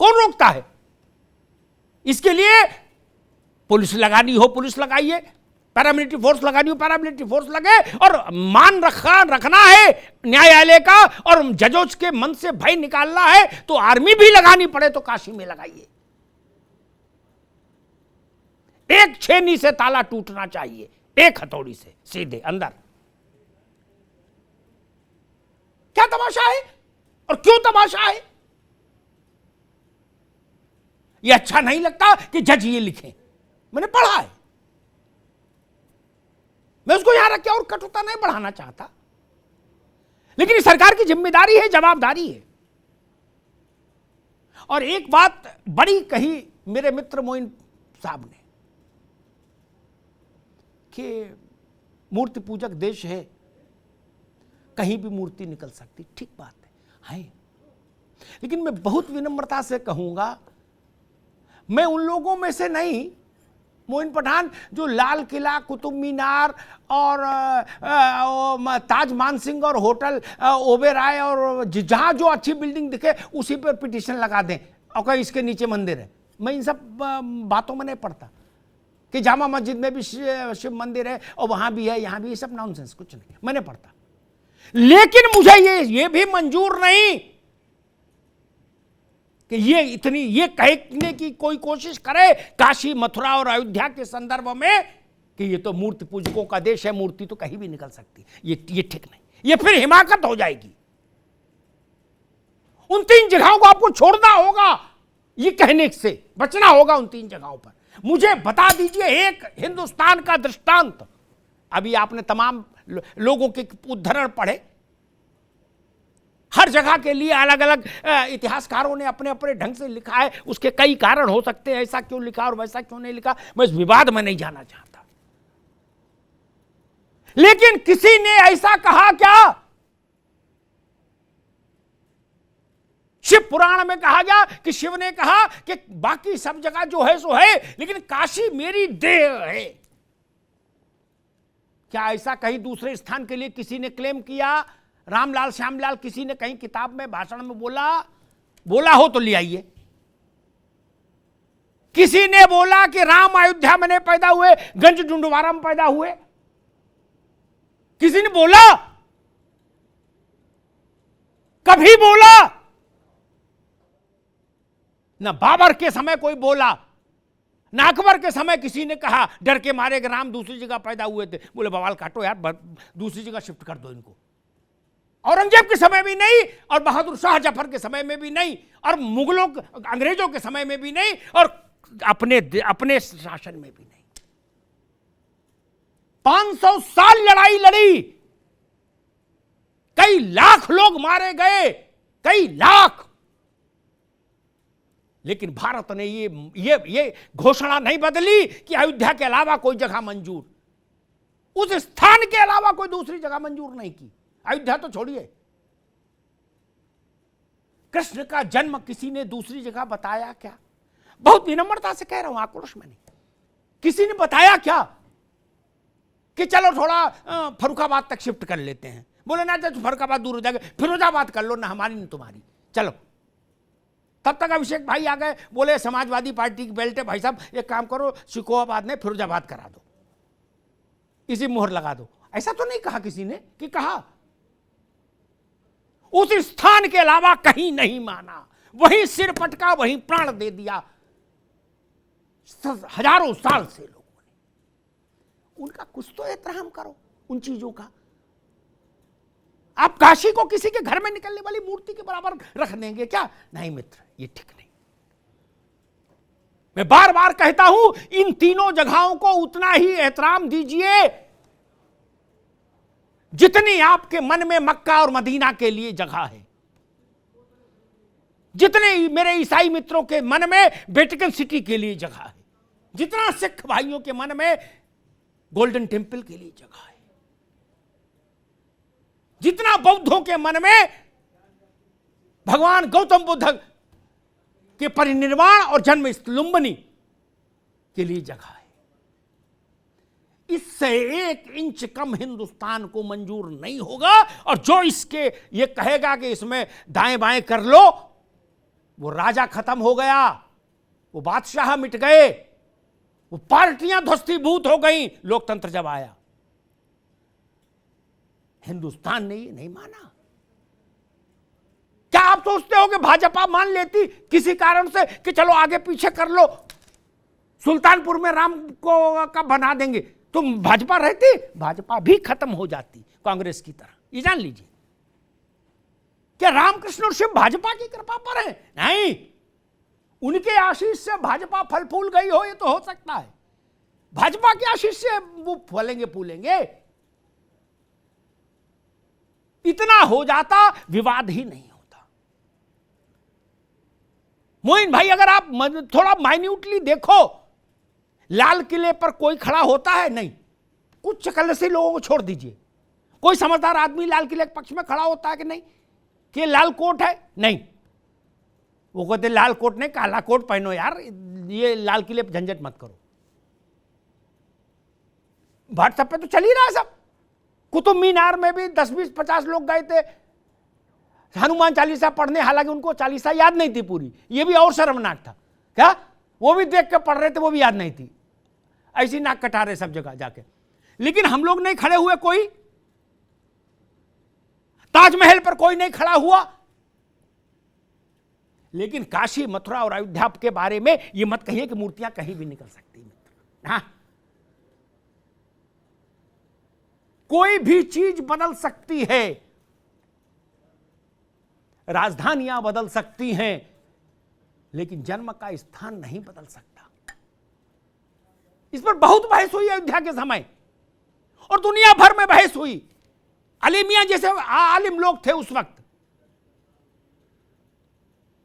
कौन रोकता है? इसके लिए पुलिस लगानी हो पुलिस लगाइए, पैरामिलिट्री फोर्स लगानी हो पैरामिलिट्री फोर्स लगे, और मान रखना है न्यायालय का और जजों के मन से भय निकालना है तो आर्मी भी लगानी पड़े तो काशी में लगाइए। एक छेनी से ताला टूटना चाहिए, एक हथौड़ी से सीधे अंदर। क्या तमाशा है और क्यों तमाशा है? यह अच्छा नहीं लगता कि जज ये लिखें, मैंने पढ़ा है, मैं उसको यहां रख के और कटुता नहीं बढ़ाना चाहता, लेकिन ये सरकार की जिम्मेदारी है, जवाबदारी है। और एक बात बड़ी कही मेरे मित्र मोइन साहब ने कि मूर्ति पूजक देश है, कहीं भी मूर्ति निकल सकती, ठीक बात है। लेकिन मैं बहुत विनम्रता से कहूंगा, मैं उन लोगों में से नहीं, मोइन पठान, जो लाल किला, कुतुब मीनार और ताज मानसिंह और होटल ओबेराय और जहां जो अच्छी बिल्डिंग दिखे उसी पर पिटीशन लगा दें और कहीं इसके नीचे मंदिर है। मैं इन सब बातों में नहीं पड़ता कि जामा मस्जिद में भी शिव मंदिर है और वहां भी है, यहां भी, ये सब नॉनसेंस, कुछ नहीं, मैं नहीं पढ़ता। लेकिन मुझे ये भी मंजूर नहीं कि ये कहने की कोई कोशिश करे काशी, मथुरा और अयोध्या के संदर्भ में कि ये तो मूर्ति पूजकों का देश है, मूर्ति तो कहीं भी निकल सकती। ये ठीक नहीं, ये फिर हिमाकत हो जाएगी। उन 3 जगहों को आपको छोड़ना होगा, ये कहने से बचना होगा उन 3 जगहों पर। मुझे बता दीजिए एक हिंदुस्तान का दृष्टांत। अभी आपने तमाम लोगों के उद्धरण पढ़े, हर जगह के लिए अलग अलग इतिहासकारों ने अपने अपने ढंग से लिखा है, उसके कई कारण हो सकते हैं, ऐसा क्यों लिखा और वैसा क्यों नहीं लिखा, मैं इस विवाद में नहीं जाना चाहता। लेकिन किसी ने ऐसा कहा क्या? शिव पुराण में कहा गया कि शिव ने कहा कि बाकी सब जगह जो है सो है, लेकिन काशी मेरी देह है। क्या ऐसा कहीं दूसरे स्थान के लिए किसी ने क्लेम किया? रामलाल, श्यामलाल, किसी ने कहीं किताब में, भाषण में बोला हो तो ले आइए। किसी ने बोला कि राम अयोध्या में नहीं पैदा हुए, गंज डुंडवारा में पैदा हुए? किसी ने बोला? कभी बोला? ना बाबर के समय कोई बोला, ना अकबर के समय किसी ने कहा डर के मारे कि राम दूसरी जगह पैदा हुए थे। बोले बवाल काटो यार, दूसरी जगह शिफ्ट कर दो इनको। औरंगजेब के समय भी नहीं, और बहादुर शाह जफर के समय में भी नहीं, और मुगलों, अंग्रेजों के समय में भी नहीं, और अपने शासन में भी नहीं। 500 साल लड़ाई लड़ी, कई लाख लोग मारे गए, कई लाख। लेकिन भारत ने ये घोषणा नहीं बदली कि अयोध्या के अलावा कोई जगह मंजूर, उस स्थान के अलावा कोई दूसरी जगह मंजूर नहीं की। अयोध्या तो छोड़िए, कृष्ण का जन्म किसी ने दूसरी जगह बताया क्या? बहुत विनम्रता से कह रहा हूं, आक्रोश में नहीं। किसी ने बताया क्या कि चलो थोड़ा फर्रुखाबाद तक शिफ्ट कर लेते हैं? बोले ना जब फर्रुखाबाद दूर हो जाएगा, फिरोजाबाद कर लो, ना हमारी ना तुम्हारी, चलो। तब तक अभिषेक भाई आ गए, बोले समाजवादी पार्टी की बेल्ट है भाई साहब, एक काम करो, शिकोहाबाद ने फिरोजाबाद करा दो, इसी मोहर लगा दो। ऐसा तो नहीं कहा किसी ने, कि कहा उस स्थान के अलावा कहीं नहीं माना, वहीं सिर पटका, वहीं प्राण दे दिया हजारों साल से लोगों ने। उनका कुछ तो एहतराम करो, उन चीजों का। आप काशी को किसी के घर में निकलने वाली मूर्ति के बराबर रख देंगे क्या? नहीं मित्र, ये ठीक नहीं। मैं बार बार कहता हूं, इन तीनों जगहों को उतना ही एहतराम दीजिए जितनी आपके मन में मक्का और मदीना के लिए जगह है, जितने मेरे ईसाई मित्रों के मन में वेटिकन सिटी के लिए जगह है, जितना सिख भाइयों के मन में गोल्डन टेम्पल के लिए जगह है, जितना बौद्धों के मन में भगवान गौतम बुद्ध के परिनिर्वाण और जन्म लुम्बिनी के लिए जगह है। इससे 1 इंच कम हिंदुस्तान को मंजूर नहीं होगा। और जो इसके ये कहेगा कि इसमें दाएं बाएं कर लो, वो राजा खत्म हो गया, वो बादशाह मिट गए, वो पार्टियां ध्वस्तीभूत हो गई लोकतंत्र जब आया। हिंदुस्तान ने ये नहीं माना। क्या आप सोचते हो कि भाजपा मान लेती किसी कारण से कि चलो आगे पीछे कर लो, सुल्तानपुर में राम को का बना देंगे, तुम भाजपा रहती, भाजपा भी खत्म हो जाती कांग्रेस की तरह। ये जान लीजिए। क्या रामकृष्ण और शिव भाजपा की कृपा पर है? नहीं, उनके आशीष से भाजपा फल फूल गई हो, ये तो हो सकता है। भाजपा के आशीष से वो फलेंगे फूलेंगे, इतना हो जाता विवाद ही नहीं होता। मोइन भाई, अगर आप थोड़ा माइन्यूटली देखो, लाल किले पर कोई खड़ा होता है? नहीं। कुछ चकलसी लोगों को छोड़ दीजिए, कोई समझदार आदमी लाल किले के पक्ष में खड़ा होता है कि नहीं कि लाल कोट है? नहीं। वो कहते लाल कोट नहीं, काला कोट पहनो यार, ये लाल किले पर झंझट मत करो। व्हाट्सएप पे तो चल ही रहा है सब। कुतुब मीनार में भी 10-20-50 लोग गए थे हनुमान चालीसा पढ़ने, हालांकि उनको चालीसा याद नहीं थी पूरी, ये भी और शर्मनाक था। क्या वो भी देख के पढ़ रहे थे, वो भी याद नहीं थी, ऐसी नाक कटा रहे सब जगह जाके। लेकिन हम लोग नहीं खड़े हुए, कोई ताजमहल पर कोई नहीं खड़ा हुआ। लेकिन काशी, मथुरा और अयोध्या के बारे में ये मत कहिए कि मूर्तियां कहीं भी निकल सकती मित्र। हाँ, कोई भी चीज बदल सकती है, राजधानियां बदल सकती हैं, लेकिन जन्म का स्थान नहीं बदल सकता। इस पर बहुत बहस हुई अयोध्या के समय, और दुनिया भर में बहस हुई। अली मियां जैसे आलिम लोग थे उस वक्त,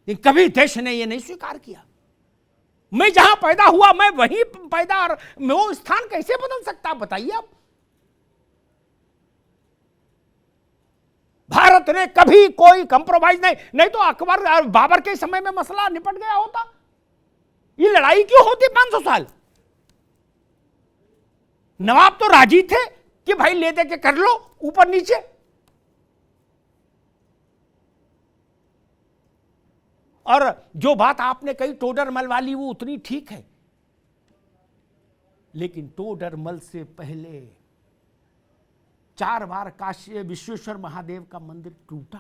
लेकिन कभी देश ने यह नहीं स्वीकार किया। मैं जहां पैदा हुआ मैं वहीं पैदा, और वो स्थान कैसे बदल सकता बताइए आप। भारत ने कभी कोई कंप्रोमाइज नहीं तो अकबर और बाबर के समय में मसला निपट गया होता। ये लड़ाई क्यों होती 500 साल? नवाब तो राजी थे कि भाई ले दे के कर लो ऊपर नीचे। और जो बात आपने कही टोडरमल वाली, वो उतनी ठीक है, लेकिन टोडरमल से पहले 4 बार काशी विश्वेश्वर महादेव का मंदिर टूटा।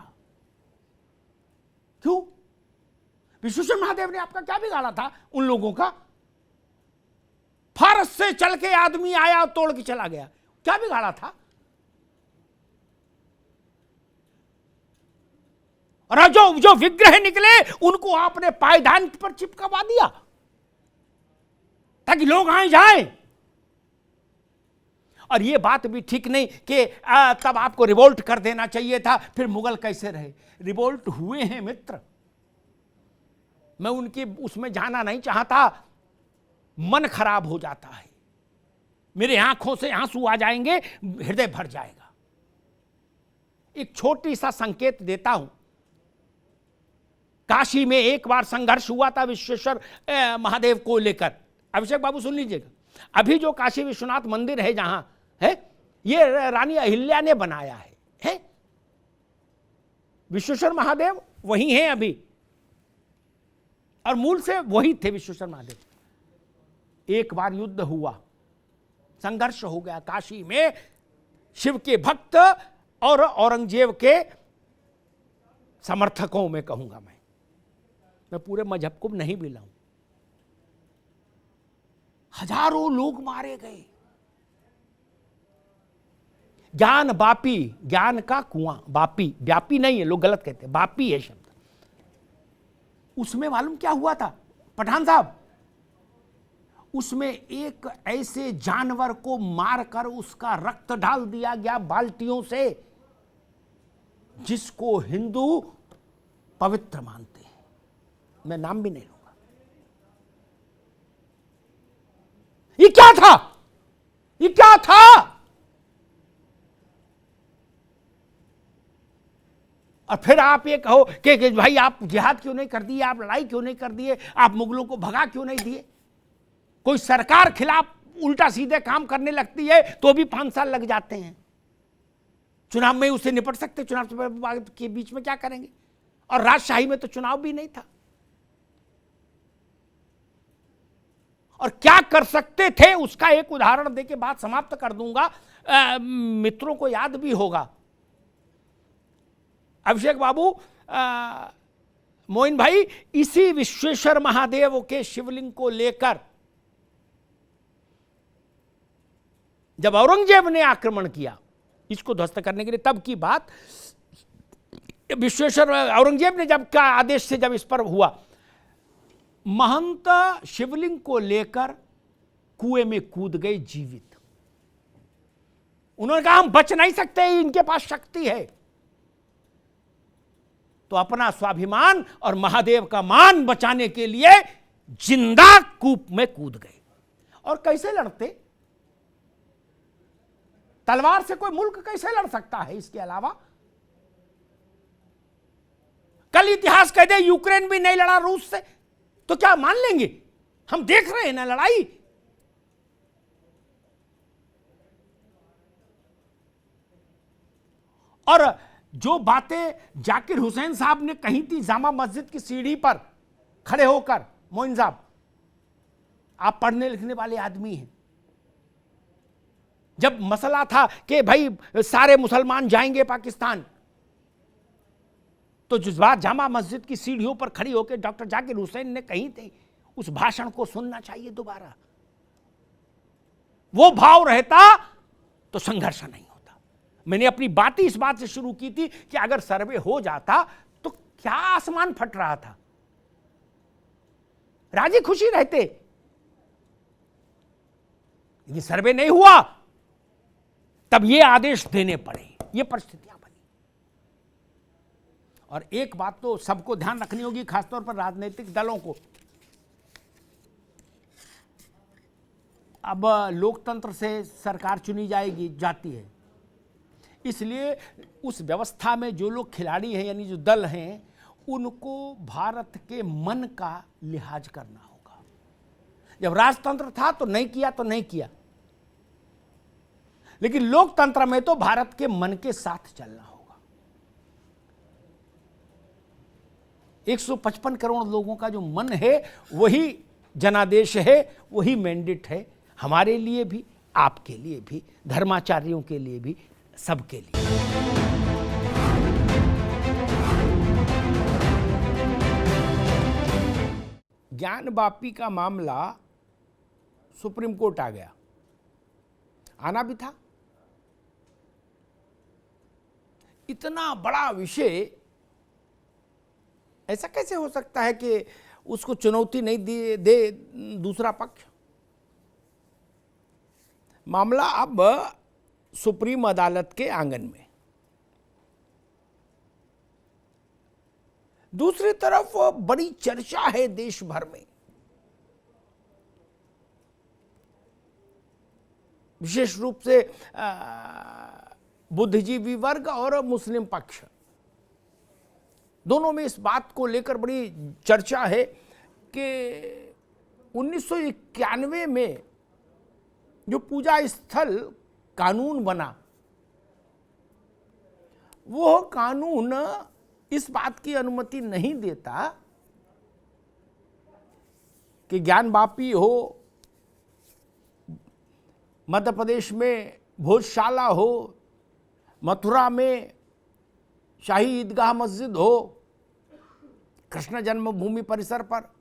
क्यों? विश्वेश्वर महादेव ने आपका क्या बिगाड़ा था उन लोगों का? फारस से चल के आदमी आया और तोड़ के चला गया, क्या बिगाड़ा था? और जो विग्रह निकले उनको आपने पायदान पर चिपकवा दिया ताकि लोग आए जाएं। और ये बात भी ठीक नहीं कि तब आपको रिवोल्ट कर देना चाहिए था, फिर मुगल कैसे रहे? रिवोल्ट हुए हैं मित्र, मैं उनकी उसमें जाना नहीं चाहता, मन खराब हो जाता है, मेरे आंखों से आंसू आ जाएंगे, हृदय भर जाएगा। एक छोटी सा संकेत देता हूं, काशी में एक बार संघर्ष हुआ था विश्वेश्वर महादेव को लेकर। अभिषेक बाबू सुन लीजिएगा, अभी जो काशी विश्वनाथ मंदिर है जहां है, ये रानी अहिल्या ने बनाया है? विश्वेश्वर महादेव वही हैं अभी, और मूल से वही थे विश्वेश्वर महादेव। एक बार युद्ध हुआ, संघर्ष हो गया काशी में, शिव के भक्त और औरंगजेब के समर्थकों में कहूंगा मैं पूरे मजहब को नहीं भी लाऊं। हजारों लोग मारे गए। ज्ञान बापी, ज्ञान का कुआं, बापी, व्यापी नहीं है, लोग गलत कहते हैं, बापी है शब्द। उसमें मालूम क्या हुआ था पठान साहब? उसमें एक ऐसे जानवर को मारकर उसका रक्त डाल दिया गया बाल्टियों से, जिसको हिंदू पवित्र मानते हैं। मैं नाम भी नहीं लूंगा। ये क्या था? ये क्या था? और फिर आप ये कहो कि भाई आप जिहाद क्यों नहीं कर दिए, आप लड़ाई क्यों नहीं कर दिए, आप मुगलों को भगा क्यों नहीं दिए? कोई सरकार खिलाफ उल्टा सीधे काम करने लगती है तो भी 5 साल लग जाते हैं। चुनाव में उससे निपट सकते, चुनाव के बीच में क्या करेंगे? और राजशाही में तो चुनाव भी नहीं था। और क्या कर सकते थे उसका एक उदाहरण देके बात समाप्त कर दूंगा। मित्रों को याद भी होगा, अभिषेक बाबू, मोइन भाई, इसी विश्वेश्वर महादेव के शिवलिंग को लेकर जब औरंगजेब ने आक्रमण किया इसको ध्वस्त करने के लिए, तब की बात, विश्वेश्वर औरंगजेब ने जब का आदेश से जब इस पर हुआ, महंत शिवलिंग को लेकर कुएं में कूद गए जीवित। उन्होंने कहा हम बच नहीं सकते, इनके पास शक्ति है। तो अपना स्वाभिमान और महादेव का मान बचाने के लिए जिंदा कूप में कूद गए। और कैसे लड़ते? तलवार से कोई मुल्क कैसे लड़ सकता है? इसके अलावा कल इतिहास कह दे यूक्रेन भी नहीं लड़ा रूस से, तो क्या मान लेंगे? हम देख रहे हैं ना लड़ाई। और जो बातें जाकिर हुसैन साहब ने कही थी जामा मस्जिद की सीढ़ी पर खड़े होकर, मोइन साहब आप पढ़ने लिखने वाले आदमी हैं, जब मसला था कि भाई सारे मुसलमान जाएंगे पाकिस्तान, तो जिस बात जामा मस्जिद की सीढ़ियों पर खड़ी होकर डॉक्टर जाकिर हुसैन ने कही थी, उस भाषण को सुनना चाहिए दोबारा। वो भाव रहता तो संघर्ष नहीं होता। मैंने अपनी बात ही इस बात से शुरू की थी कि अगर सर्वे हो जाता तो क्या आसमान फट रहा था, राजी खुशी रहते। ये सर्वे नहीं हुआ, तब ये आदेश देने पड़े, ये परिस्थितियां बनी। और एक बात तो सबको ध्यान रखनी होगी, खासतौर पर राजनीतिक दलों को। अब लोकतंत्र से सरकार चुनी जाती है, इसलिए उस व्यवस्था में जो लोग खिलाड़ी हैं यानी जो दल हैं, उनको भारत के मन का लिहाज करना होगा। जब राजतंत्र था तो नहीं किया तो नहीं किया, लेकिन लोकतंत्र में तो भारत के मन के साथ चलना होगा। 155 करोड़ लोगों का जो मन है वही जनादेश है, वही मैंडेट है, हमारे लिए भी, आपके लिए भी, धर्माचार्यों के लिए भी, सबके लिए। ज्ञान वापी का मामला सुप्रीम कोर्ट आ गया, आना भी था। इतना बड़ा विषय, ऐसा कैसे हो सकता है कि उसको चुनौती नहीं दे दूसरा पक्ष? मामला अब सुप्रीम अदालत के आंगन में। दूसरी तरफ बड़ी चर्चा है देश भर में, विशेष रूप से बुद्धिजीवी वर्ग और मुस्लिम पक्ष, दोनों में इस बात को लेकर बड़ी चर्चा है कि 1991 में जो पूजा स्थल कानून बना, वो कानून इस बात की अनुमति नहीं देता कि ज्ञान वापी हो, मध्य प्रदेश में भोजशाला हो, मथुरा में शाही ईदगाह मस्जिद हो, कृष्ण जन्मभूमि परिसर पर,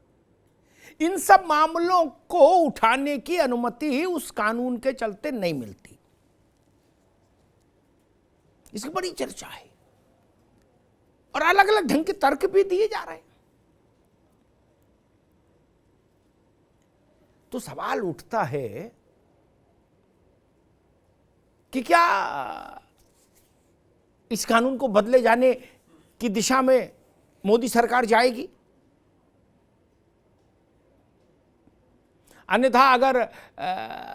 इन सब मामलों को उठाने की अनुमति ही उस कानून के चलते नहीं मिलती। इसकी बड़ी चर्चा है और अलग अलग ढंग के तर्क भी दिए जा रहे हैं। तो सवाल उठता है कि क्या इस कानून को बदले जाने की दिशा में मोदी सरकार जाएगी? अन्यथा अगर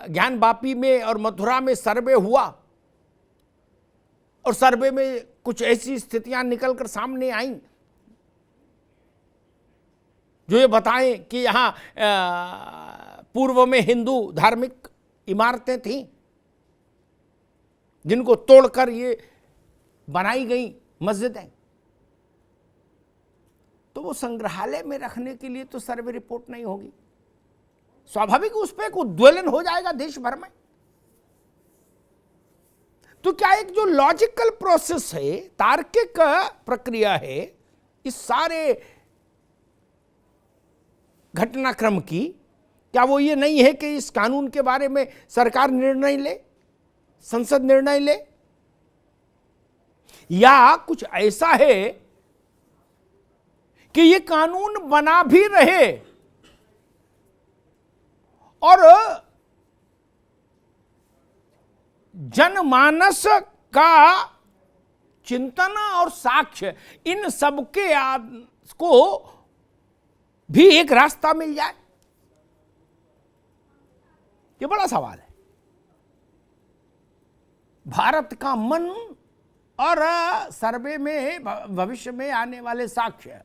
ज्ञान वापी में और मथुरा में सर्वे हुआ और सर्वे में कुछ ऐसी स्थितियां निकलकर सामने आईं जो ये बताएं कि यहां पूर्व में हिंदू धार्मिक इमारतें थीं जिनको तोड़कर ये बनाई गई मस्जिदें, तो वो संग्रहालय में रखने के लिए तो सर्वे रिपोर्ट नहीं होगी, स्वाभाविक उस पर एक उद्वेलन हो जाएगा देश भर में। तो क्या एक जो लॉजिकल प्रोसेस है, तार्किक प्रक्रिया है इस सारे घटनाक्रम की, क्या वो ये नहीं है कि इस कानून के बारे में सरकार निर्णय ले, संसद निर्णय ले, या कुछ ऐसा है कि ये कानून बना भी रहे और जनमानस का चिंतन और साक्ष्य इन सबके को भी एक रास्ता मिल जाए? ये बड़ा सवाल है। भारत का मन और सर्वे में भविष्य में आने वाले साक्ष्य,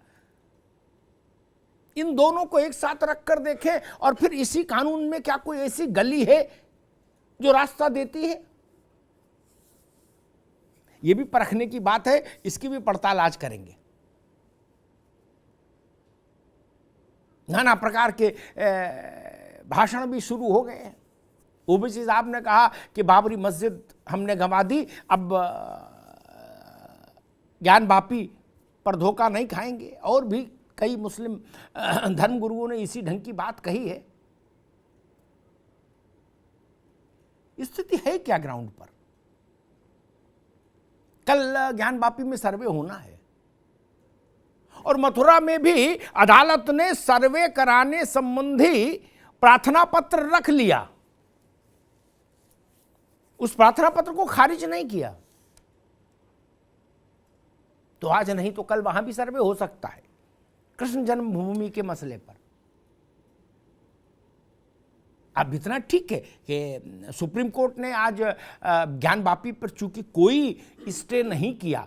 इन दोनों को एक साथ रखकर देखें और फिर इसी कानून में क्या कोई ऐसी गली है जो रास्ता देती है? यह भी परखने की बात है, इसकी भी पड़ताल आज करेंगे। नाना प्रकार के भाषण भी शुरू हो गए हैं। ओबीसी साहब ने कहा कि बाबरी मस्जिद हमने गंवा दी, अब ज्ञान वापी पर धोखा नहीं खाएंगे, और भी कई मुस्लिम धर्मगुरुओं ने इसी ढंग की बात कही है। स्थिति है क्या ग्राउंड पर? कल ज्ञान वापी में सर्वे होना है और मथुरा में भी अदालत ने सर्वे कराने संबंधी प्रार्थना पत्र रख लिया, उस प्रार्थना पत्र को खारिज नहीं किया। तो आज नहीं तो कल वहां भी सर्वे हो सकता है कृष्ण जन्मभूमि के मसले पर। अब इतना ठीक है कि सुप्रीम कोर्ट ने आज ज्ञान वापी पर चूंकि कोई स्टे नहीं किया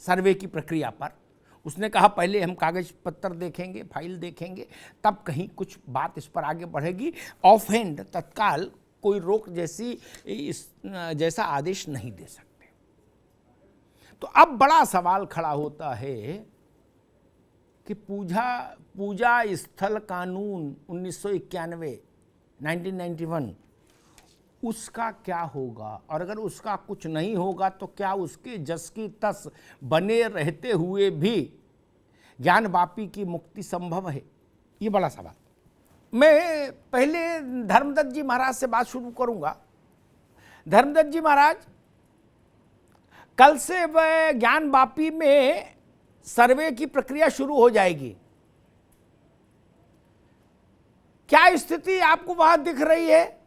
सर्वे की प्रक्रिया पर, उसने कहा पहले हम कागज पत्र देखेंगे, फाइल देखेंगे, तब कहीं कुछ बात इस पर आगे बढ़ेगी। ऑफ हैंड तत्काल कोई रोक जैसा आदेश नहीं दे सकते। तो अब बड़ा सवाल खड़ा होता है कि पूजा स्थल कानून 1991 उसका क्या होगा, और अगर उसका कुछ नहीं होगा तो क्या उसके जस की तस बने रहते हुए भी ज्ञान वापी की मुक्ति संभव है? ये बड़ा सवाल। मैं पहले धर्मदत्त जी महाराज से बात शुरू करूंगा। धर्मदत्त जी महाराज, कल से वह ज्ञान वापी में सर्वे की प्रक्रिया शुरू हो जाएगी, क्या स्थिति आपको वहां दिख रही है?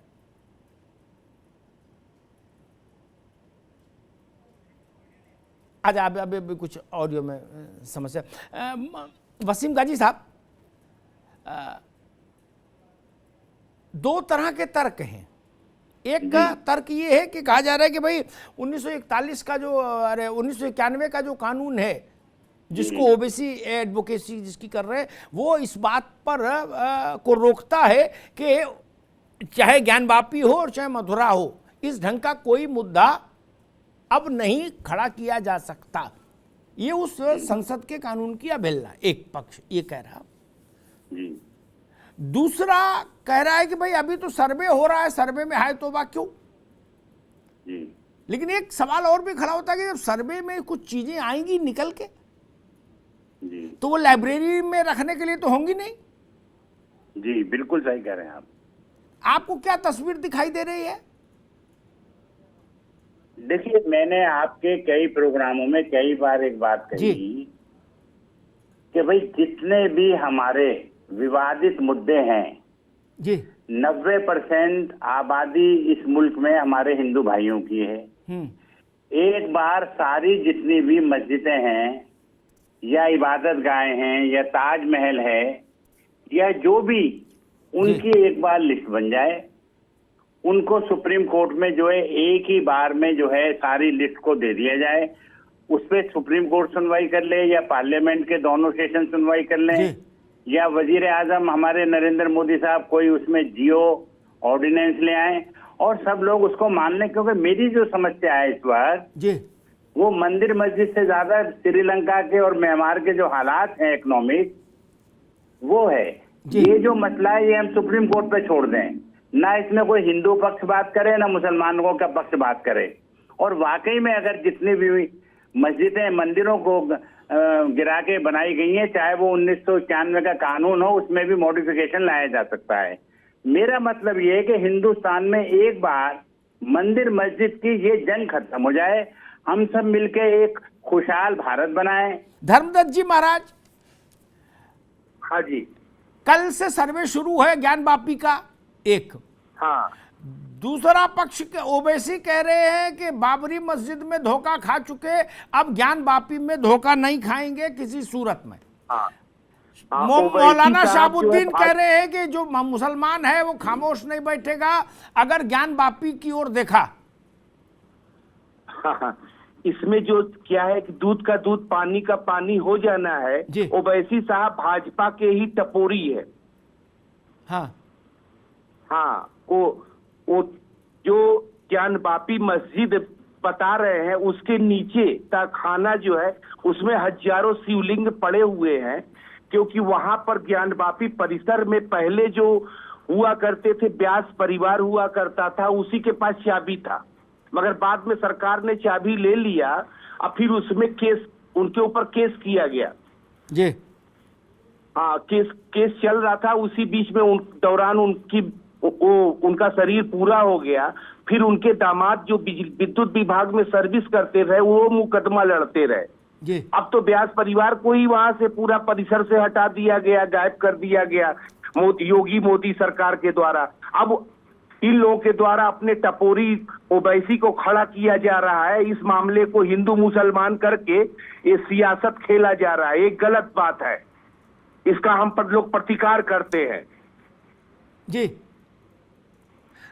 आज अभी कुछ ऑडियो में समस्या। वसीम गाजी साहब, दो तरह के तर्क हैं। एक तर्क ये है कि कहा जा रहा है कि भाई 1941 का जो 1991 का जो कानून है जिसको ओबीसी एडवोकेसी जिसकी कर रहे हैं, वो इस बात पर को रोकता है कि चाहे ज्ञान वापी हो और चाहे मथुरा हो, इस ढंग का कोई मुद्दा अब नहीं खड़ा किया जा सकता। ये उस संसद के कानून की अवहेलना एक पक्ष ये कह रहा। दूसरा कह रहा है कि भाई अभी तो सर्वे हो रहा है, सर्वे में हाय तौबा क्यों। लेकिन एक सवाल और भी खड़ा होता है कि जब सर्वे में कुछ चीजें आएंगी निकल के तो वो लाइब्रेरी में रखने के लिए तो होंगी नहीं। जी बिल्कुल सही कह रहे हैं आप। आपको क्या तस्वीर दिखाई दे रही है? देखिए, मैंने आपके कई प्रोग्रामों में कई बार एक बात कही कि भाई जितने भी हमारे विवादित मुद्दे हैं जी, 90% आबादी इस मुल्क में हमारे हिंदू भाइयों की है। एक बार सारी जितनी भी मस्जिदें हैं या इबादत गाहें हैं या ताजमहल है या जो भी, उनकी एक बार लिस्ट बन जाए, उनको सुप्रीम कोर्ट में जो है एक ही बार में जो है सारी लिस्ट को दे दिया जाए, उस पर सुप्रीम कोर्ट सुनवाई कर ले या पार्लियामेंट के दोनों सेशन सुनवाई कर लें या वजीर आजम हमारे नरेंद्र मोदी साहब कोई उसमें जियो ऑर्डिनेंस ले आए और सब लोग उसको मान लें। क्योंकि मेरी जो समस्या है इस वक्त वो मंदिर मस्जिद से ज्यादा श्रीलंका के और म्यांमार के जो हालात हैं इकोनॉमिक, वो है ये जो मसला है ये हम सुप्रीम कोर्ट पे छोड़ दें, ना इसमें कोई हिंदू पक्ष बात करे ना मुसलमानों का पक्ष बात करे। और वाकई में अगर जितनी भी मस्जिदें मंदिरों को गिरा के बनाई गई हैं, चाहे वो 1991 का कानून हो, उसमें भी मॉडिफिकेशन लाया जा सकता है। मेरा मतलब ये है कि हिंदुस्तान में एक बार मंदिर मस्जिद की ये जंग खत्म हो जाए, हम सब मिलके एक खुशहाल भारत बनाएं। धर्मदत्त जी महाराज, हाँ जी, कल से सर्वे शुरू है ज्ञानवापी का एक। हाँ, दूसरा पक्ष के ओवैसी कह रहे हैं कि बाबरी मस्जिद में धोखा खा चुके, अब ज्ञानवापी में धोखा नहीं खाएंगे किसी सूरत में। हाँ, मौलाना शाहबुद्दीन कह रहे हैं कि जो मुसलमान है वो खामोश नहीं बैठेगा अगर ज्ञानवापी की ओर देखा। हाँ, इसमें जो क्या है कि दूध का दूध पानी का पानी हो जाना है। जी। ओवैसी साहब भाजपा के ही टपोरी है। हाँ हाँ, वो जो ज्ञानवापी मस्जिद बता रहे हैं उसके नीचे का खाना जो है उसमें हजारों शिवलिंग पड़े हुए हैं, क्योंकि वहां पर ज्ञानवापी परिसर में पहले जो हुआ करते थे व्यास परिवार हुआ करता था, उसी के पास चाबी था, मगर बाद में सरकार ने चाबी ले लिया और फिर उसमें केस उनके ऊपर केस किया गया। जी हाँ, केस चल रहा था, उसी बीच में दौरान उनका शरीर पूरा हो गया। फिर उनके दामाद जो विद्युत विभाग में सर्विस करते रहे वो मुकदमा लड़ते रहे। जी अब तो व्यास परिवार को ही वहां से पूरा परिसर से हटा दिया गया, गायब कर दिया गया योगी मोदी सरकार के द्वारा। अब इन लोगों के द्वारा अपने टपोरी ओवैसी को खड़ा किया जा रहा है। इस मामले को हिंदू मुसलमान करके ये सियासत खेला जा रहा है, ये गलत बात है, इसका हम पर लोग प्रतिकार करते हैं। जी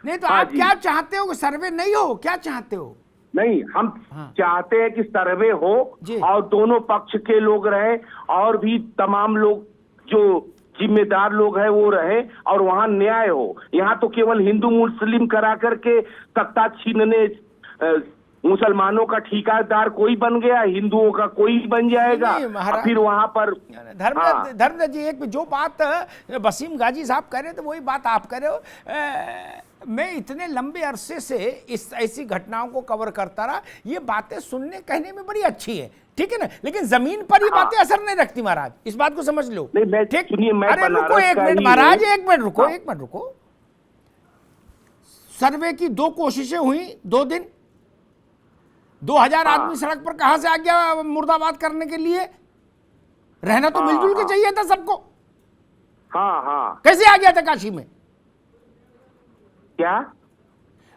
नहीं तो हाँ आप जी। क्या चाहते हो कि सर्वे नहीं हो, क्या चाहते हो? नहीं, हम हाँ। चाहते हैं कि सर्वे हो जी। और दोनों पक्ष के लोग रहे और भी तमाम लोग जो जिम्मेदार लोग हैं वो रहे और वहां न्याय हो। यहाँ तो केवल हिंदू मुस्लिम करा करके सत्ता छीनने मुसलमानों का ठेकेदार कोई बन गया, हिंदुओं का कोई बन जाएगा, नहीं, महाराज- फिर वहां पर धर्मदत्त जी एक जो बात वसीम गाजी साहब कह रहे थे वही बात आप कह रहे हो। मैं इतने लंबे अरसे से इस ऐसी घटनाओं को कवर करता रहा, ये बातें सुनने कहने में बड़ी अच्छी है, ठीक है ना, लेकिन जमीन पर ये बातें असर नहीं रखती महाराज, इस बात को समझ लो। नहीं, मैं ठीक, सुनिए, मैं अरे रुको बनारस एक का मिनट ही महाराज, हूँ। एक मिनट रुको, हाँ। एक मिनट रुको। सर्वे की 2 कोशिशें हुई, 2 दिन, 2000 हाँ। आदमी सड़क पर कहां से आ गया मुर्दाबाद करने के लिए? रहना तो हाँ, मिलजुल के हाँ। चाहिए था सबको, हाँ हाँ, कैसे आ गया था काशी में? क्या?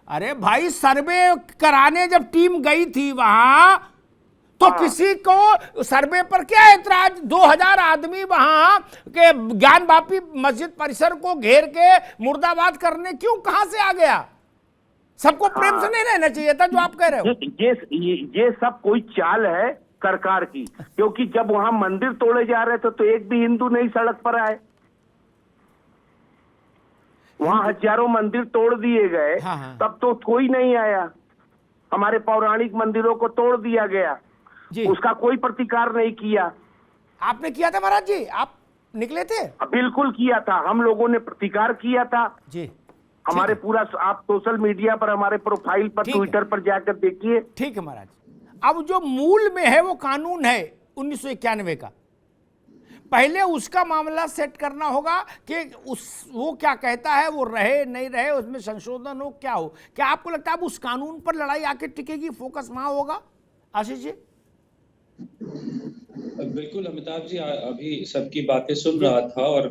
अरे भाई, सर्वे कराने जब टीम गई थी वहां तो हाँ। किसी को सर्वे पर क्या ऐतराज? 2000 आदमी वहां के ज्ञानवापी मस्जिद परिसर को घेर के मुर्दाबाद करने क्यों, कहां से आ गया? सबको प्रेम से नहीं रहना चाहिए था जो आप कह रहे हो? ये सब कोई चाल है सरकार की, क्योंकि जब वहां मंदिर तोड़े जा रहे थे तो एक भी हिंदू नहीं सड़क पर आए। वहां हजारों मंदिर तोड़ दिए गए, हाँ, हाँ। तब तो कोई नहीं आया। हमारे पौराणिक मंदिरों को तोड़ दिया गया, जी उसका कोई प्रतिकार नहीं किया। आपने किया था महाराज जी, आप निकले थे? बिल्कुल किया था, हम लोगों ने प्रतिकार किया था। जी हमारे पूरा, आप सोशल मीडिया पर हमारे प्रोफाइल पर ठीक है। ट्विटर पर जाकर देखिए। ठीक है महाराज। अब जो मूल में है वो कानून है 1991 का, पहले उसका मामला सेट करना होगा कि वो क्या कहता है, वो रहे नहीं रहे, उसमें संशोधन हो, क्या हो। क्या आपको लगता है अब उस कानून पर लड़ाई आके टिकेगी, फोकस वहां होगा? आशीष जी? बिल्कुल अमिताभ जी, अभी सबकी बातें सुन रहा था और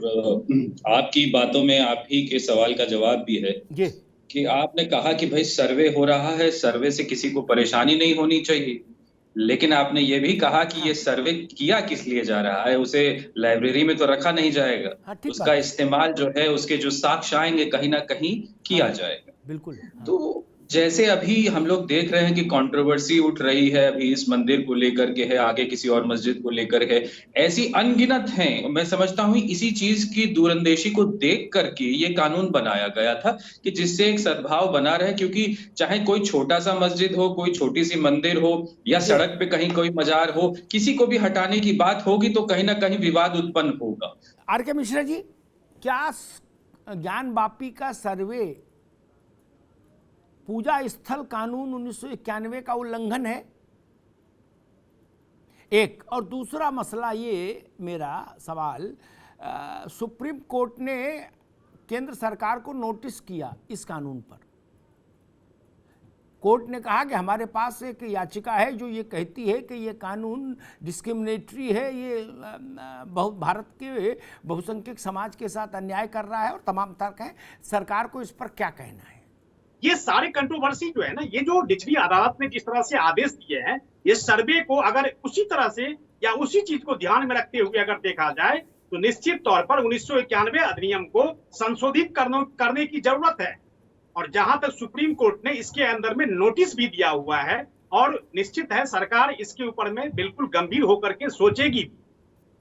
आपकी बातों में आप ही के सवाल का जवाब भी है जी कि आपने कहा कि भाई सर्वे हो रहा है, सर्वे से किसी को परेशानी नहीं होनी चाहिए, लेकिन आपने ये भी कहा कि ये सर्वे किया किस लिए जा रहा है, उसे लाइब्रेरी में तो रखा नहीं जाएगा, हाँ, ठीक उसका बात। इस्तेमाल जो है, उसके जो साक्ष्य आएंगे कहीं ना कहीं किया जाएगा। बिल्कुल। हाँ। तो जैसे अभी हम लोग देख रहे हैं कि कंट्रोवर्सी उठ रही है, अभी इस मंदिर को लेकर के है, आगे किसी और मस्जिद को लेकर है, ऐसी अनगिनत हैं। मैं समझता हूं इसी चीज की दूरंदेशी को देख करके ये कानून बनाया गया था कि जिससे एक सद्भाव बना रहे, क्योंकि चाहे कोई छोटा सा मस्जिद हो, कोई छोटी सी मंदिर हो या सड़क पे कहीं कोई मजार हो, किसी को भी हटाने की बात होगी तो कहीं ना कहीं विवाद उत्पन्न होगा। आर के मिश्रा जी? क्या ज्ञान वापी का सर्वे पूजा स्थल कानून 1991 का उल्लंघन है? एक। और दूसरा मसला ये मेरा सवाल, सुप्रीम कोर्ट ने केंद्र सरकार को नोटिस किया इस कानून पर। कोर्ट ने कहा कि हमारे पास एक याचिका है जो ये कहती है कि ये कानून डिस्क्रिमिनेटरी है, ये भारत के बहुसंख्यक समाज के साथ अन्याय कर रहा है और तमाम तर्क हैं। सरकार को इस पर क्या कहना है? ये सारे कंट्रोवर्सी जो है ना, ये जो निचली अदालत ने जिस तरह से आदेश दिए हैं, ये सर्वे को अगर उसी तरह से या उसी चीज को ध्यान में रखते हुए अगर देखा जाए तो निश्चित तौर पर 1991 अधिनियम को संशोधित करने की जरूरत है। और जहां तक सुप्रीम कोर्ट ने इसके अंदर में नोटिस भी दिया हुआ है और निश्चित है सरकार इसके ऊपर में बिल्कुल गंभीर होकर के सोचेगी।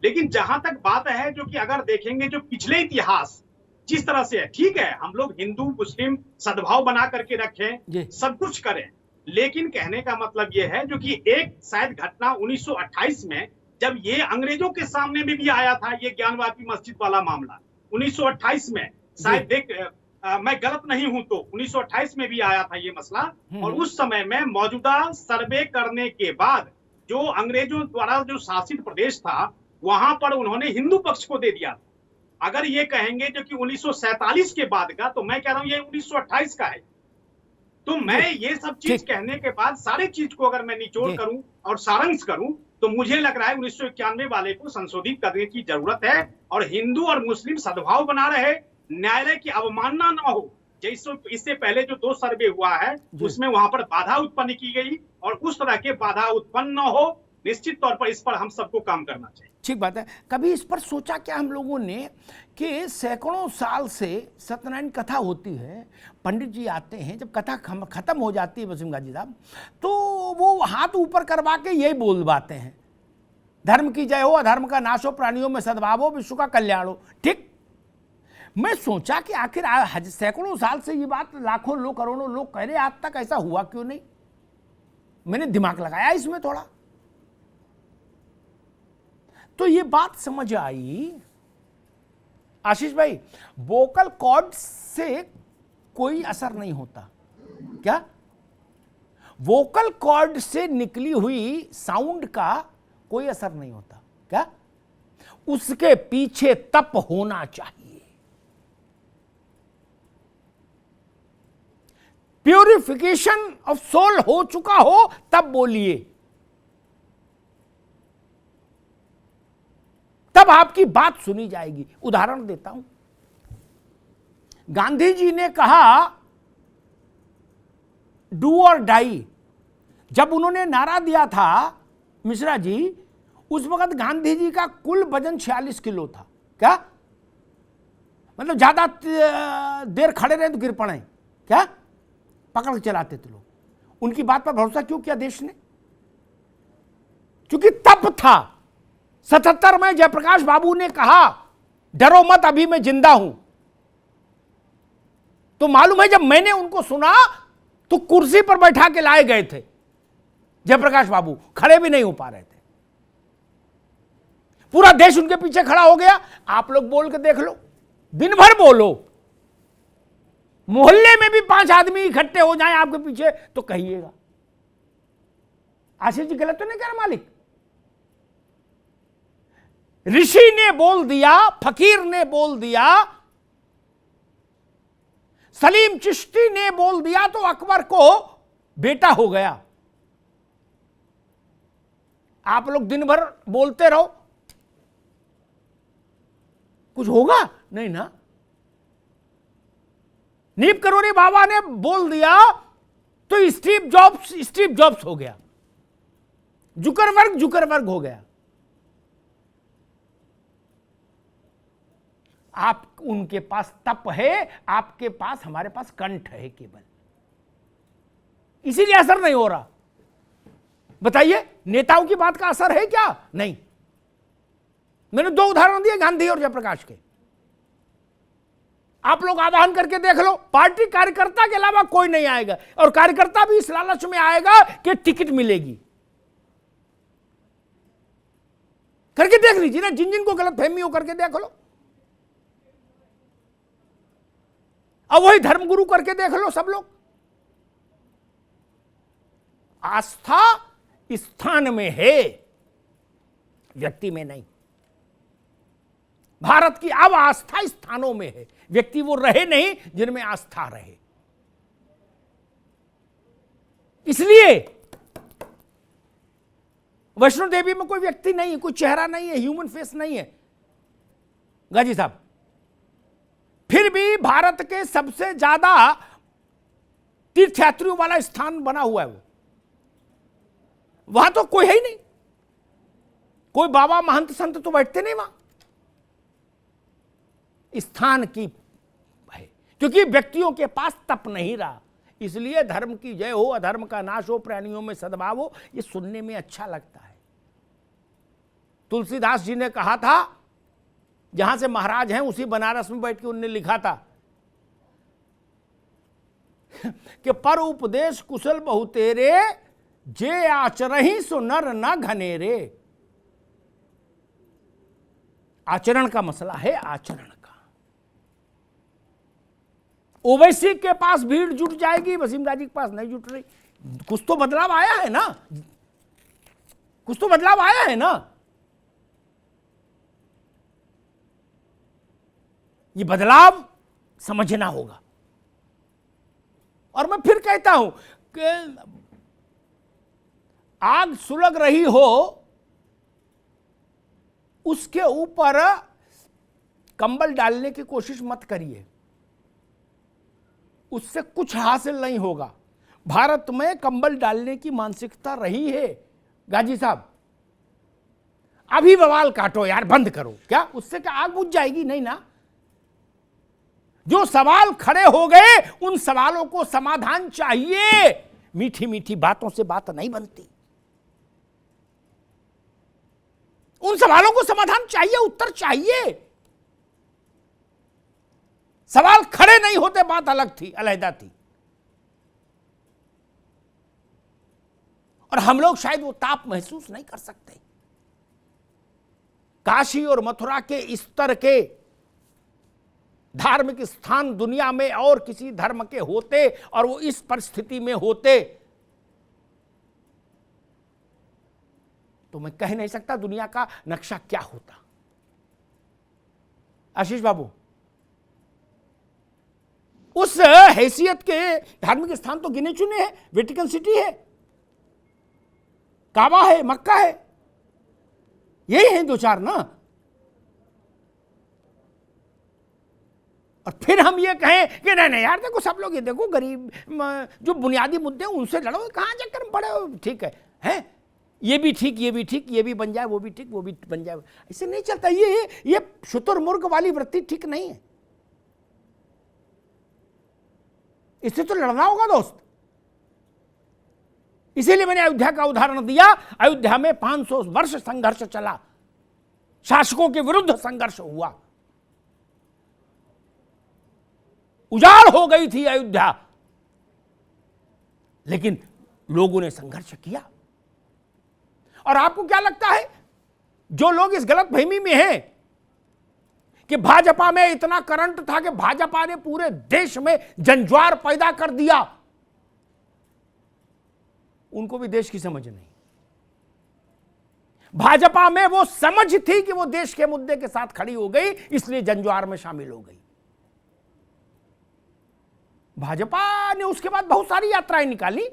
लेकिन जहां तक बात है जो कि अगर देखेंगे जो पिछले इतिहास जिस तरह से है, ठीक है हम लोग हिंदू मुस्लिम सद्भाव बना करके रखें, सब कुछ करें, लेकिन कहने का मतलब ये है जो कि एक शायद घटना 1928 में जब ये अंग्रेजों के सामने में भी आया था, ये ज्ञानवापी मस्जिद वाला मामला 1928 में, शायद मैं गलत नहीं हूं तो 1928 में भी आया था ये मसला। और उस समय में मौजूदा सर्वे करने के बाद जो अंग्रेजों द्वारा जो शासित प्रदेश था वहां पर उन्होंने हिंदू पक्ष को दे दिया। अगर ये कहेंगे जो कि 1947 के बाद का, तो मैं कह रहा हूं ये 1928 का है। तो मैं ये सब चीज कहने के बाद सारे चीज को अगर मैं निचोड़ करूं और सारांश करूं तो मुझे लग रहा है 1991 वाले को संशोधित करने की जरूरत है और हिंदू और मुस्लिम सद्भाव बना रहे, न्यायालय की अवमानना न हो। जैसे इससे पहले जो 2 सर्वे हुआ है उसमें वहां पर बाधा उत्पन्न की गई और उस तरह के बाधा उत्पन्न न हो, निश्चित तौर पर इस पर हम सबको काम करना चाहिए। ठीक बात है। कभी इस पर सोचा क्या हम लोगों ने कि सैकड़ों साल से सत्यनारायण कथा होती है, पंडित जी आते हैं, जब कथा खत्म हो जाती है वसीम गाजी साहब, तो वो हाथ ऊपर करवा के यही बोलवाते हैं, धर्म की जय हो, अधर्म का नाश हो, प्राणियों में सद्भाव हो, विश्व का कल्याण हो। ठीक। मैं सोचा कि आखिर सैकड़ों साल से ये बात लाखों लोग करोड़ों लोग कह रहे, आज तक ऐसा हुआ क्यों नहीं? मैंने दिमाग लगाया इसमें थोड़ा, तो ये बात समझ आई। आशीष भाई, वोकल कॉर्ड से कोई असर नहीं होता क्या? वोकल कॉर्ड से निकली हुई साउंड का कोई असर नहीं होता क्या? उसके पीछे तप होना चाहिए, प्यूरिफिकेशन ऑफ सोल हो चुका हो तब बोलिए, तब आपकी बात सुनी जाएगी। उदाहरण देता हूं, गांधी जी ने कहा डू और डाई, जब उन्होंने नारा दिया था मिश्रा जी, उस वक्त गांधी जी का कुल वजन 46 किलो था क्या? मतलब ज्यादा देर खड़े रहे तो गिर पड़े क्या? पकड़ के चलाते थे लोग। उनकी बात पर भरोसा क्यों किया देश ने? क्योंकि तप था। 77 में जयप्रकाश बाबू ने कहा डरो मत अभी मैं जिंदा हूं, तो मालूम है जब मैंने उनको सुना तो कुर्सी पर बैठा के लाए गए थे जयप्रकाश बाबू, खड़े भी नहीं हो पा रहे थे। पूरा देश उनके पीछे खड़ा हो गया। आप लोग बोल के देख लो, दिन भर बोलो, मोहल्ले में भी 5 आदमी इकट्ठे हो जाएं आपके पीछे तो कहिएगा। आशीष जी गलत तो नहीं कह रहा मालिक? ऋषि ने बोल दिया, फकीर ने बोल दिया, सलीम चिश्ती ने बोल दिया तो अकबर को बेटा हो गया। आप लोग दिन भर बोलते रहो, कुछ होगा नहीं ना। नीप करोरी बाबा ने बोल दिया तो स्टीव जॉब्स हो गया, जुकरबर्ग हो गया। आप उनके पास तप है, आपके पास, हमारे पास कंठ है केवल, इसीलिए असर नहीं हो रहा। बताइए, नेताओं की बात का असर है क्या? नहीं। मैंने 2 उदाहरण दिए, गांधी और जयप्रकाश के। आप लोग आह्वान करके देख लो, पार्टी कार्यकर्ता के अलावा कोई नहीं आएगा, और कार्यकर्ता भी इस लालच में आएगा कि टिकट मिलेगी। करके देख लीजिए ना, जिन जिन को गलत फहमी हो करके देख लो। अब वही धर्मगुरु करके देख लो सब लोग। आस्था स्थान में है, व्यक्ति में नहीं। भारत की अब आस्था स्थानों में है, व्यक्ति वो रहे नहीं जिनमें आस्था रहे। इसलिए वैष्णो देवी में कोई व्यक्ति नहीं है, कोई चेहरा नहीं है, ह्यूमन फेस नहीं है गाजी साहब। फिर भी भारत के सबसे ज्यादा तीर्थयात्रियों वाला स्थान बना हुआ है वो। वहां तो कोई है ही नहीं, कोई बाबा महंत संत तो बैठते नहीं वहां। स्थान की है, क्योंकि व्यक्तियों के पास तप नहीं रहा। इसलिए धर्म की जय हो, अधर्म का नाश हो, प्राणियों में सद्भाव हो, ये सुनने में अच्छा लगता है। तुलसीदास जी ने कहा था, जहां से महाराज हैं उसी बनारस में बैठ के उन्होंने लिखा था कि पर उपदेश कुशल बहु तेरे, जे आचरहि सो नर न घनेरे। आचरण का मसला है, आचरण का। ओवैसी के पास भीड़ जुट जाएगी, वसीम गाजी के पास नहीं जुट रही। कुछ तो बदलाव आया है ना, कुछ तो बदलाव आया है ना। ये बदलाव समझना होगा। और मैं फिर कहता हूं कि आग सुलग रही हो, उसके ऊपर कंबल डालने की कोशिश मत करिए, उससे कुछ हासिल नहीं होगा। भारत में कंबल डालने की मानसिकता रही है गाजी साहब। अभी बवाल काटो यार, बंद करो। क्या उससे क्या आग बुझ जाएगी? नहीं ना। जो सवाल खड़े हो गए, उन सवालों को समाधान चाहिए। मीठी मीठी बातों से बात नहीं बनती। उन सवालों को समाधान चाहिए, उत्तर चाहिए। सवाल खड़े नहीं होते, बात अलग थी, अलहदा थी। और हम लोग शायद वो ताप महसूस नहीं कर सकते। काशी और मथुरा के इस तरह के धार्मिक स्थान दुनिया में और किसी धर्म के होते और वो इस परिस्थिति में होते, तो मैं कह नहीं सकता दुनिया का नक्शा क्या होता। आशीष बाबू, उस हैसियत के धार्मिक स्थान तो गिने चुने हैं। वेटिकन सिटी है, काबा है, मक्का है, यही है दो चार ना। और फिर हम ये कहें कि नहीं नहीं यार देखो, सब लोग ये देखो, गरीब जो बुनियादी मुद्दे हैं उनसे लड़ो, कहां जाकर बड़े हो। ठीक है ये भी ठीक, ये भी ठीक, ये भी बन जाए, वो भी ठीक, वो भी बन जाए। ऐसे नहीं चलता। ये शुतुरमुर्ग वाली वृत्ति ठीक नहीं है। इससे तो लड़ना होगा दोस्त। इसीलिए मैंने अयोध्या का उदाहरण दिया। अयोध्या में 500 वर्ष संघर्ष चला, शासकों के विरुद्ध संघर्ष हुआ, उजाड़ हो गई थी अयोध्या, लेकिन लोगों ने संघर्ष किया। और आपको क्या लगता है, जो लोग इस गलतफहमी में हैं कि भाजपा में इतना करंट था कि भाजपा ने पूरे देश में जंज्वार पैदा कर दिया, उनको भी देश की समझ नहीं। भाजपा में वो समझ थी कि वो देश के मुद्दे के साथ खड़ी हो गई, इसलिए जंज्वार में शामिल हो गई। भाजपा ने उसके बाद बहुत सारी यात्राएं निकाली।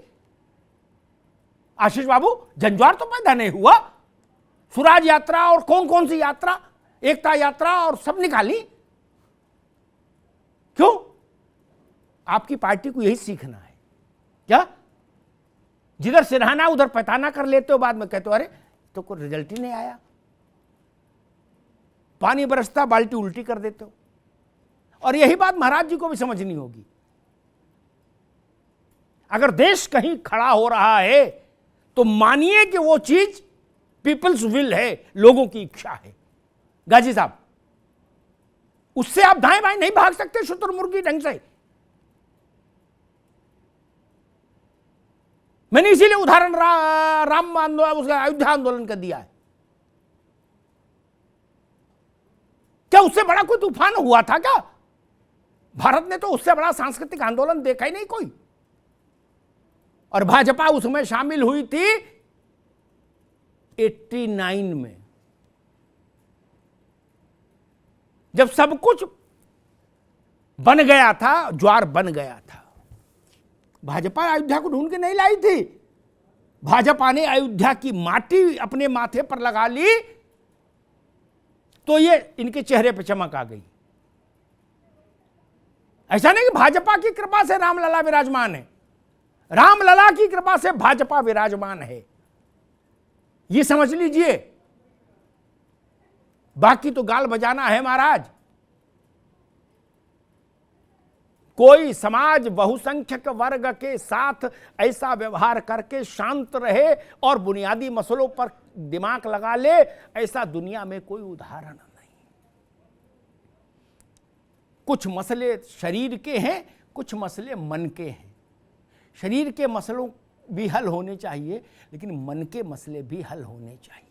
आशीष बाबू, जंज्वार तो पैदा नहीं हुआ। स्वराज यात्रा और कौन कौन सी यात्रा, एकता यात्रा और सब निकाली। क्यों? आपकी पार्टी को यही सीखना है क्या? जिधर सिरहाना उधर पैताना कर लेते हो, बाद में कहते हो अरे तो कोई रिजल्ट ही नहीं आया। पानी बरसता बाल्टी उल्टी कर देते हो। और यही बात महाराज जी को भी समझनी होगी। अगर देश कहीं खड़ा हो रहा है तो मानिए कि वो चीज पीपल्स विल है, लोगों की इच्छा है। गाजी साहब, उससे आप दाएं बाएं नहीं भाग सकते शुतुरमुर्गी ढंग से। मैंने इसीलिए उदाहरण राम आंदोलन, उसका अयोध्या आंदोलन का दिया है। क्या उससे बड़ा कोई तूफान हुआ था क्या? भारत ने तो उससे बड़ा सांस्कृतिक आंदोलन देखा ही नहीं कोई। और भाजपा उसमें शामिल हुई थी 89 में, जब सब कुछ बन गया था, ज्वार बन गया था। भाजपा अयोध्या को ढूंढ के नहीं लाई थी, भाजपा ने अयोध्या की माटी अपने माथे पर लगा ली तो ये इनके चेहरे पर चमक आ गई। ऐसा नहीं कि भाजपा की कृपा से रामलला विराजमान है, रामलला की कृपा से भाजपा विराजमान है, ये समझ लीजिए। बाकी तो गाल बजाना है महाराज। कोई समाज बहुसंख्यक वर्ग के साथ ऐसा व्यवहार करके शांत रहे और बुनियादी मसलों पर दिमाग लगा ले, ऐसा दुनिया में कोई उदाहरण नहीं। कुछ मसले शरीर के हैं, कुछ मसले मन के हैं। शरीर के मसलों भी हल होने चाहिए, लेकिन मन के मसले भी हल होने चाहिए।